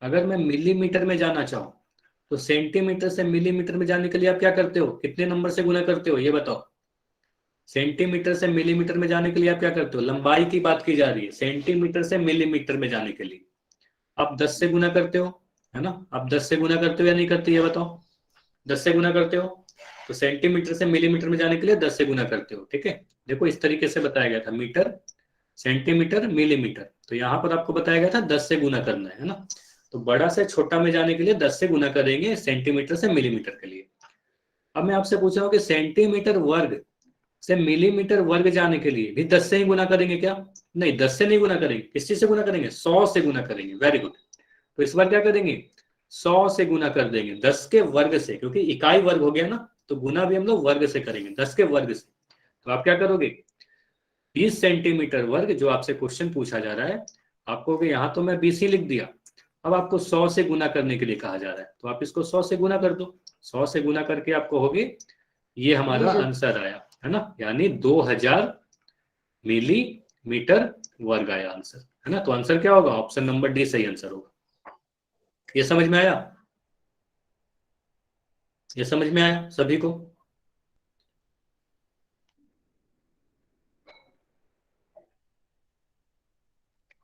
अगर मैं मिलीमीटर में जाना चाहूं तो सेंटीमीटर से मिलीमीटर में जाने के लिए आप क्या करते हो, कितने नंबर से गुना करते हो ये बताओ। सेंटीमीटर से मिलीमीटर में जाने के लिए आप क्या करते हो, लंबाई की बात की जा रही है, सेंटीमीटर से मिलीमीटर में जाने के लिए आप 10 से गुना करते हो, है ना। आप 10 से गुना करते हो या नहीं करते ये बताओ, 10 से गुना करते हो। तो सेंटीमीटर से मिलीमीटर में जाने के लिए 10 से गुना करते हो, ठीक है। देखो इस तरीके से बताया गया था, मीटर सेंटीमीटर मिलीमीटर, तो यहाँ पर आपको बताया गया था 10 से गुना करना है ना। तो बड़ा से छोटा में जाने के लिए 10 से गुना करेंगे सेंटीमीटर से मिलीमीटर के लिए। अब मैं आपसे पूछ रहा हूँ कि सेंटीमीटर वर्ग से मिलीमीटर वर्ग जाने के लिए भी 10 से ही गुना करेंगे क्या, नहीं 10 से नहीं गुना करेंगे, किस चीज से गुना करेंगे, 100 से गुना करेंगे। वेरी गुड, तो इस बार क्या करेंगे, 100 से गुना कर देंगे 10 के वर्ग से, क्योंकि इकाई वर्ग हो गया ना, तो गुना भी हम लोग वर्ग से करेंगे, 10 के वर्ग से। तो आप क्या करोगे, 20 सेंटीमीटर वर्ग जो आपसे क्वेश्चन पूछा जा रहा है, आपको यहाँ तो मैं 20 ही लिख दिया, अब आपको 100 से गुना करने के लिए कहा जा रहा है, तो आप इसको 100 से गुना कर दो, 100 से गुना करके आपको होगी, ये हमारा आंसर आया है ना, यानी 2000 मिलीमीटर वर्ग आया आंसर, है ना। तो आंसर क्या होगा, ऑप्शन नंबर डी सही आंसर होगा। ये समझ में आया, ये समझ में आया सभी को।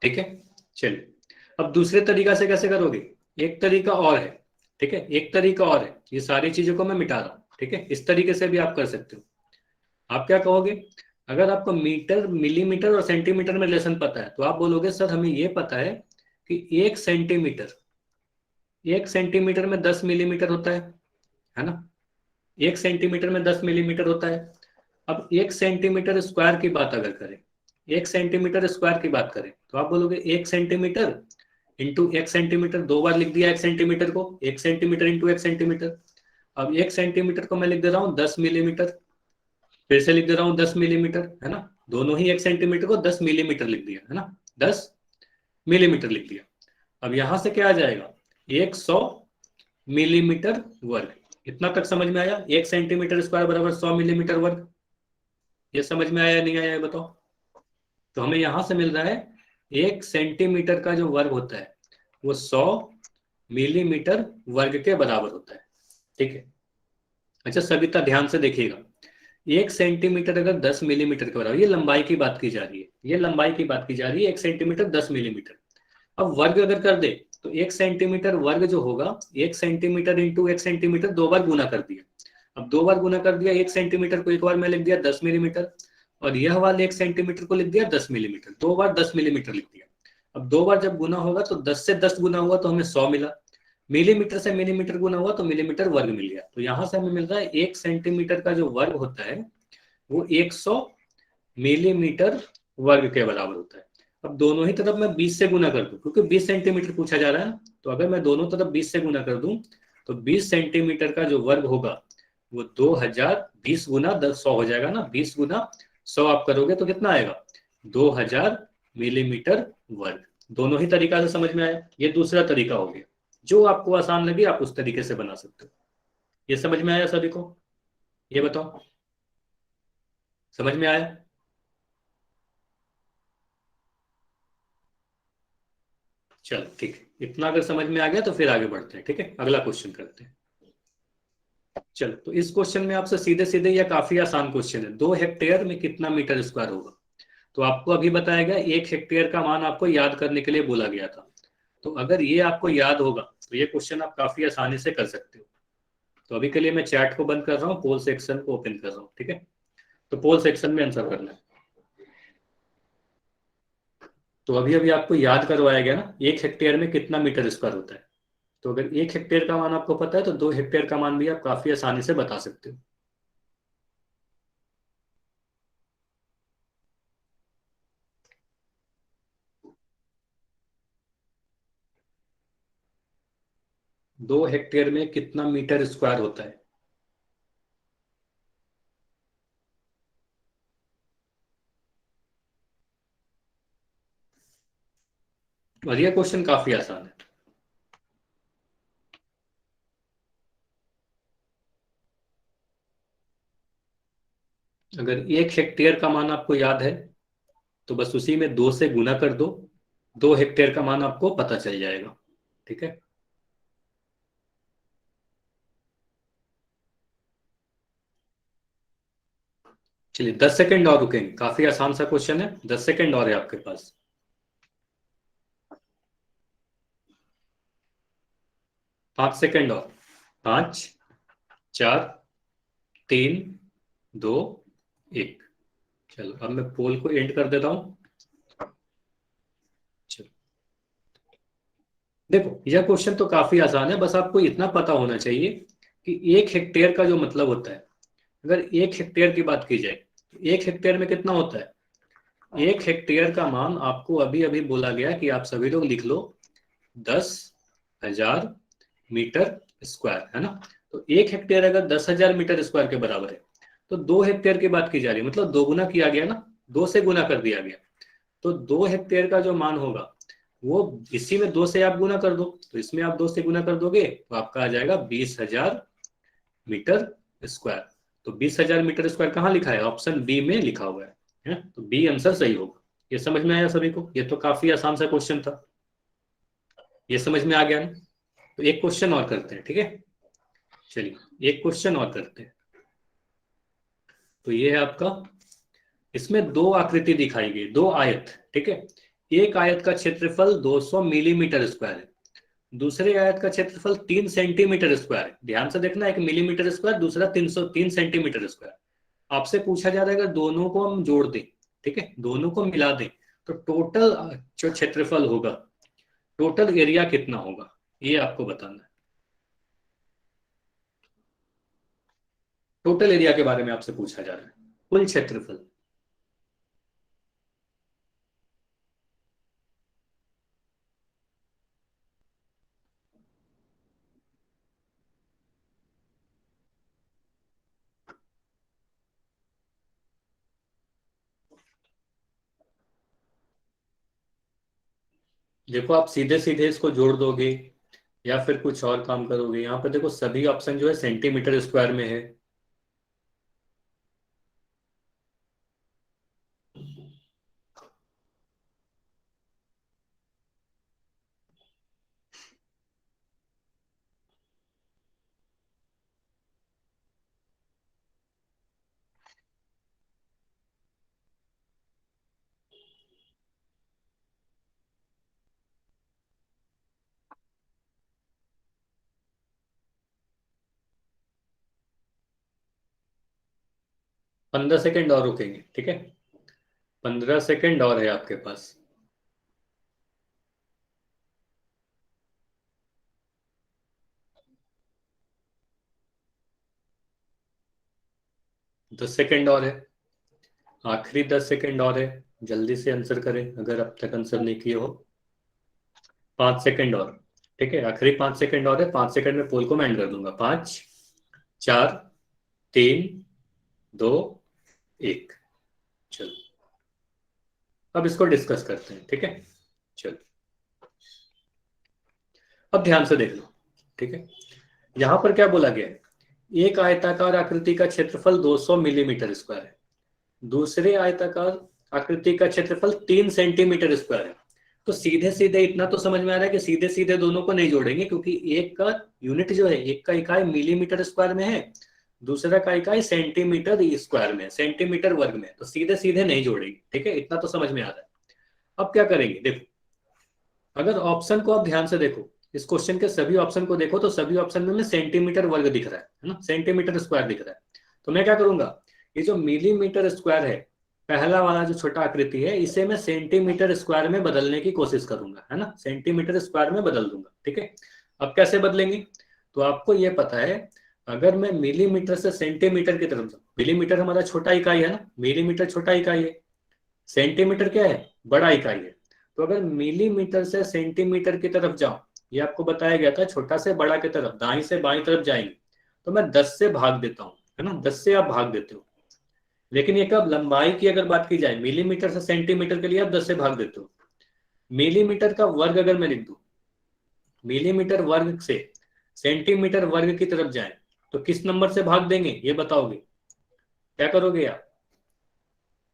ठीक है, चलिए अब दूसरे तरीका से कैसे करोगे, एक तरीका और है, ठीक है, एक तरीका और है, ये सारी चीजों को मैं मिटा रहा हूं, ठीक है। इस तरीके से भी आप कर सकते हो। आप क्या कहोगे, अगर आपको मीटर मिलीमीटर और सेंटीमीटर में रिलेशन पता है तो आप बोलोगे सर हमें ये पता है कि 1 सेंटीमीटर में 10 मिलीमीटर होता है ना, 1 सेंटीमीटर में 10 मिलीमीटर होता है। अब 1 सेंटीमीटर स्क्वायर की बात अगर करें, 1 सेंटीमीटर स्क्वायर की बात करें तो आप बोलोगे 1 सेंटीमीटर इंटू 1 सेंटीमीटर, 2 बार लिख दिया 1 सेंटीमीटर को, 1 सेंटीमीटर इंटू 1 सेंटीमीटर। अब 1 सेंटीमीटर को मैं लिख दे रहा हूँ 10 मिलीमीटर, फिर से लिख दे रहा हूँ 10 मिलीमीटर, है ना। दोनों ही 1 सेंटीमीटर को 10 मिलीमीटर लिख दिया, है ना, 10 मिलीमीटर लिख दिया। अब यहां से क्या आ जाएगा, 100 मिलीमीटर वर्ग। इतना तक समझ में आया? 1 सेंटीमीटर स्क्वायर बराबर 100 मिलीमीटर वर्ग। ये समझ में आया नहीं आया ये बताओ? तो हमें यहां से मिल रहा है 1 सेंटीमीटर का जो वर्ग होता है वो 100 मिलीमीटर वर्ग के बराबर होता है। ठीक है। अच्छा सविता ध्यान से देखिएगा, 1 सेंटीमीटर अगर 10 मिलीमीटर के बराबर, ये लंबाई की बात की जा रही है, ये लंबाई की बात की जा रही है, 1 सेंटीमीटर 10 मिलीमीटर। अब वर्ग अगर कर दे तो 1 सेंटीमीटर वर्ग जो होगा, 1 सेंटीमीटर इंटू 1 सेंटीमीटर, 2 बार गुना कर दिया। अब 2 बार गुना कर दिया, 1 सेंटीमीटर को एक बार मैं लिख दिया 10 मिलीमीटर, और यह वाले 1 सेंटीमीटर को लिख दिया 10 मिलीमीटर, 2 बार 10 मिलीमीटर लिख दिया। अब 2 बार जब गुना होगा तो 10 से 10 गुना हुआ तो हमें 100 मिला, मिलीमीटर से मिलीमीटर गुना हुआ तो मिलीमीटर वर्ग मिल गया। तो यहां से हमें मिल रहा है 1 सेंटीमीटर का जो वर्ग होता है वो 100 मिलीमीटर वर्ग के बराबर होता है। अब दोनों ही तरफ मैं 20 से गुना कर दूं, क्योंकि 20 सेंटीमीटर पूछा जा रहा है ना, तो अगर मैं दोनों तरफ 20 से गुना कर दूं तो 20 सेंटीमीटर का जो वर्ग होगा वो 2000, 20 गुना 100 हो जाएगा ना, 20 गुना 100 आप करोगे तो कितना आएगा, 2000 मिलीमीटर वर्ग। दोनों ही तरीका से समझ में आया? ये दूसरा तरीका हो गया, जो आपको आसान लगे आप उस तरीके से बना सकते हो। ये समझ में आया सभी को? ये बताओ, समझ में आया? चलो ठीक है, इतना अगर समझ में आ गया तो फिर आगे बढ़ते हैं। ठीक है, अगला क्वेश्चन करते हैं। चलो तो इस क्वेश्चन में आपसे सीधे सीधे, या काफी आसान क्वेश्चन है, 2 हेक्टेयर में कितना मीटर स्क्वायर होगा। तो आपको अभी बताया गया 1 हेक्टेयर का मान आपको याद करने के लिए बोला गया था। तो अगर ये आपको याद होगा तो ये क्वेश्चन आप काफी आसानी से कर सकते हो। तो अभी के लिए मैं चैट को बंद कर रहा हूँ, पोल सेक्शन को ओपन कर रहा हूँ। ठीक है, तो पोल सेक्शन में आंसर करना है। तो अभी अभी आपको याद करवाया गया ना 1 हेक्टेयर में कितना मीटर स्क्वायर होता है। तो अगर 1 हेक्टेयर का मान आपको पता है तो 2 हेक्टेयर का मान भी आप काफी आसानी से बता सकते हो। दो हेक्टेयर में कितना मीटर स्क्वायर होता है? और यह क्वेश्चन काफी आसान है। अगर 1 हेक्टेयर का मान आपको याद है तो बस उसी में 2 से गुना कर दो, 2 हेक्टेयर का मान आपको पता चल जाएगा। ठीक है, चलिए 10 सेकंड और रुकेंगे, काफी आसान सा क्वेश्चन है, 10 सेकंड और है आपके पास। 5 सेकंड और, 5, 4, 3, 2, 1। चलो अब मैं पोल को एंड कर देता हूं। चलो देखो, यह क्वेश्चन तो काफी आसान है, बस आपको इतना पता होना चाहिए कि 1 हेक्टेयर का जो मतलब होता है, अगर 1 हेक्टेयर की बात की जाए तो 1 हेक्टेयर में कितना होता है। 1 हेक्टेयर का मान आपको अभी अभी बोला गया कि आप सभी लोग लिख लो 10,000 मीटर स्क्वायर, है ना। तो 1 हेक्टेयर अगर 10,000 मीटर स्क्वायर के बराबर है तो 2 हेक्टेयर की बात की जा रही है, मतलब 2 गुना किया गया ना, 2 से गुना कर दिया गया। तो 2 हेक्टेयर का जो मान होगा वो इसी में 2 से आप गुना कर दो, तो इसमें आप 2 से गुना कर दोगे तो आपका आ जाएगा 20,000 मीटर स्क्वायर। तो 20,000 मीटर स्क्वायर कहाँ लिखा है, ऑप्शन बी में लिखा हुआ है, तो बी आंसर सही होगा। ये समझ में आया सभी को? ये तो काफी आसान सा क्वेश्चन था, ये समझ में आ गया ना। तो एक क्वेश्चन और करते हैं, ठीक है। चलिए एक क्वेश्चन और करते हैं। तो ये है आपका, इसमें दो आकृति दिखाई गई, दो आयत, ठीक है। एक आयत का क्षेत्रफल 200 मिलीमीटर स्क्वायर है, दूसरे आयत का क्षेत्रफल 3 सेंटीमीटर स्क्वायर है। ध्यान से देखना, एक मिलीमीटर स्क्वायर, दूसरा 3 सेंटीमीटर स्क्वायर। आपसे पूछा जा रहा है अगर दोनों को हम जोड़ दें, ठीक है, दोनों को मिला दें तो टोटल जो क्षेत्रफल होगा, टोटल एरिया कितना होगा, ये आपको बताना है। टोटल एरिया के बारे में आपसे पूछा जा रहा है, कुल क्षेत्रफल। देखो आप सीधे सीधे इसको जोड़ दोगे या फिर कुछ और काम करोगे। यहाँ पर देखो सभी ऑप्शन जो है सेंटीमीटर स्क्वायर में है। पंद्रह सेकेंड और रुकेंगे, ठीक है। 15 सेकेंड और है आपके पास। 10 सेकेंड और है। आखिरी 10 सेकेंड और है। जल्दी से आंसर करें अगर अब तक आंसर नहीं किए हो। 5 सेकेंड और, ठीक है। आखिरी 5 सेकेंड और है। 5 सेकेंड में पोल को मैं एंड कर दूंगा। 5, 4, 3, 2, 1। चलो अब इसको डिस्कस करते हैं, ठीक है। चलो अब ध्यान से देख लो, ठीक है। यहां पर क्या बोला गया है, एक आयताकार आकृति का क्षेत्रफल 200 मिलीमीटर स्क्वायर है, दूसरे आयताकार आकृति का क्षेत्रफल 3 सेंटीमीटर स्क्वायर है। तो सीधे सीधे इतना तो समझ में आ रहा है कि सीधे सीधे दोनों को नहीं जोड़ेंगे, क्योंकि एक का यूनिट जो है, एक का इकाई मिलीमीटर स्क्वायर में है, दूसरा का इकाई सेंटीमीटर स्क्वायर में, सेंटीमीटर वर्ग में। तो सीधे सीधे नहीं जोड़ेंगे, ठीक है। इतना तो समझ में आ रहा है। अब क्या करेंगे, देखो अगर ऑप्शन को आप ध्यान से देखो, इस क्वेश्चन के सभी ऑप्शन को देखो, तो सभी ऑप्शन में सेंटीमीटर वर्ग दिख रहा है ना, सेंटीमीटर स्क्वायर दिख रहा है। तो मैं क्या करूंगा, ये जो मिलीमीटर स्क्वायर है, पहला वाला जो छोटा आकृति है, इसे मैं सेंटीमीटर स्क्वायर में बदलने की कोशिश करूंगा, है ना, सेंटीमीटर स्क्वायर में बदल दूंगा, ठीक है। अब कैसे बदलेंगे, तो आपको ये पता है, अगर मैं मिलीमीटर से सेंटीमीटर की तरफ, मिलीमीटर हमारा छोटा इकाई है ना, मिलीमीटर छोटा इकाई है, सेंटीमीटर क्या है, बड़ा इकाई है। तो अगर मिलीमीटर से सेंटीमीटर की तरफ जाऊं, ये आपको बताया गया था, छोटा से बड़ा की तरफ, दाईं से बाईं तरफ जाएंगे, तो मैं 10 से भाग देता हूं, है ना, 10 से आप भाग देते हो। लेकिन ये कब, लंबाई की अगर बात की जाए, मिलीमीटर से सेंटीमीटर के लिए आप 10 से भाग देते हो। मिलीमीटर का वर्ग अगर मैं लिख दूं, मिलीमीटर वर्ग से सेंटीमीटर वर्ग की तरफ जाए, तो किस नंबर से भाग देंगे ये बताओगे, क्या करोगे आप,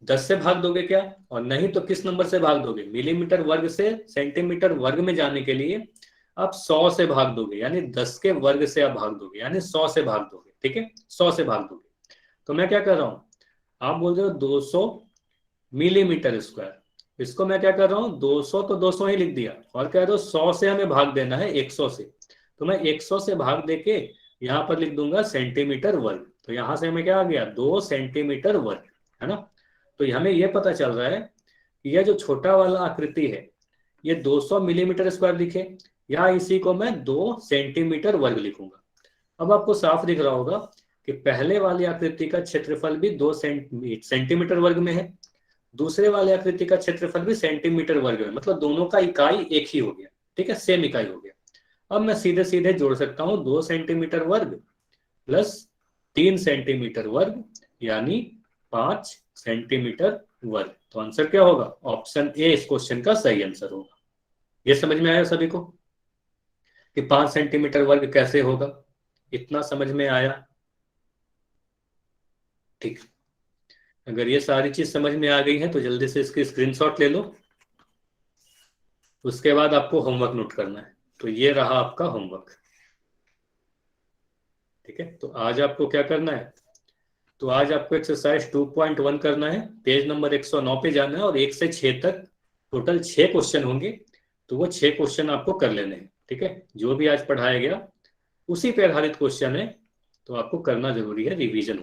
10 से भाग दोगे क्या, और नहीं तो किस नंबर से भाग दोगे, मिलीमीटर वर्ग से सेंटीमीटर वर्ग में जाने के लिए आप 100 से भाग दोगे, यानी 10 के वर्ग से आप भाग दोगे, यानी 100 से भाग दोगे, ठीक है, 100 से भाग दोगे। तो मैं क्या कर रहा हूं, आप बोल रहे हो 200 मिलीमीटर स्क्वायर, इसको मैं क्या कर रहा हूँ, 200 तो 200 ही लिख दिया, और कह रहे हो 100 से हमें भाग देना है 100 से, तो मैं 100 से भाग देके यहाँ पर लिख दूंगा सेंटीमीटर वर्ग। तो यहां से हमें क्या आ गया, 2 सेंटीमीटर वर्ग, है ना। तो हमें यह पता चल रहा है कि यह जो छोटा वाला आकृति है, ये 200 मिलीमीटर स्क्वायर लिखे, या इसी को मैं 2 सेंटीमीटर वर्ग लिखूंगा। अब आपको साफ दिख रहा होगा कि पहले वाली आकृति का क्षेत्रफल भी 2 सेंटीमीटर वर्ग में है, दूसरे वाले आकृति का क्षेत्रफल भी सेंटीमीटर वर्ग में, मतलब दोनों का इकाई एक ही हो गया, ठीक है, सेम इकाई हो गया। अब मैं सीधे सीधे जोड़ सकता हूं 2 सेंटीमीटर वर्ग प्लस 3 सेंटीमीटर वर्ग, यानी 5 सेंटीमीटर वर्ग। तो आंसर क्या होगा, ऑप्शन ए इस क्वेश्चन का सही आंसर होगा। ये समझ में आया सभी को कि 5 सेंटीमीटर वर्ग कैसे होगा, इतना समझ में आया, ठीक। अगर ये सारी चीज समझ में आ गई है तो जल्दी से इसकी स्क्रीनशॉट ले लो, उसके बाद आपको होमवर्क नोट करना है। तो ये रहा आपका होमवर्क, ठीक है। तो आज आपको क्या करना है, तो आज आपको एक्सरसाइज 2.1 करना है, पेज नंबर 109 पे जाना है, और 1 से 6 तक टोटल 6 क्वेश्चन होंगे। तो वो 6 क्वेश्चन आपको कर लेने हैं, ठीक है। जो भी आज पढ़ाया गया उसी पे आधारित क्वेश्चन है, तो आपको करना जरूरी है, रिवीजन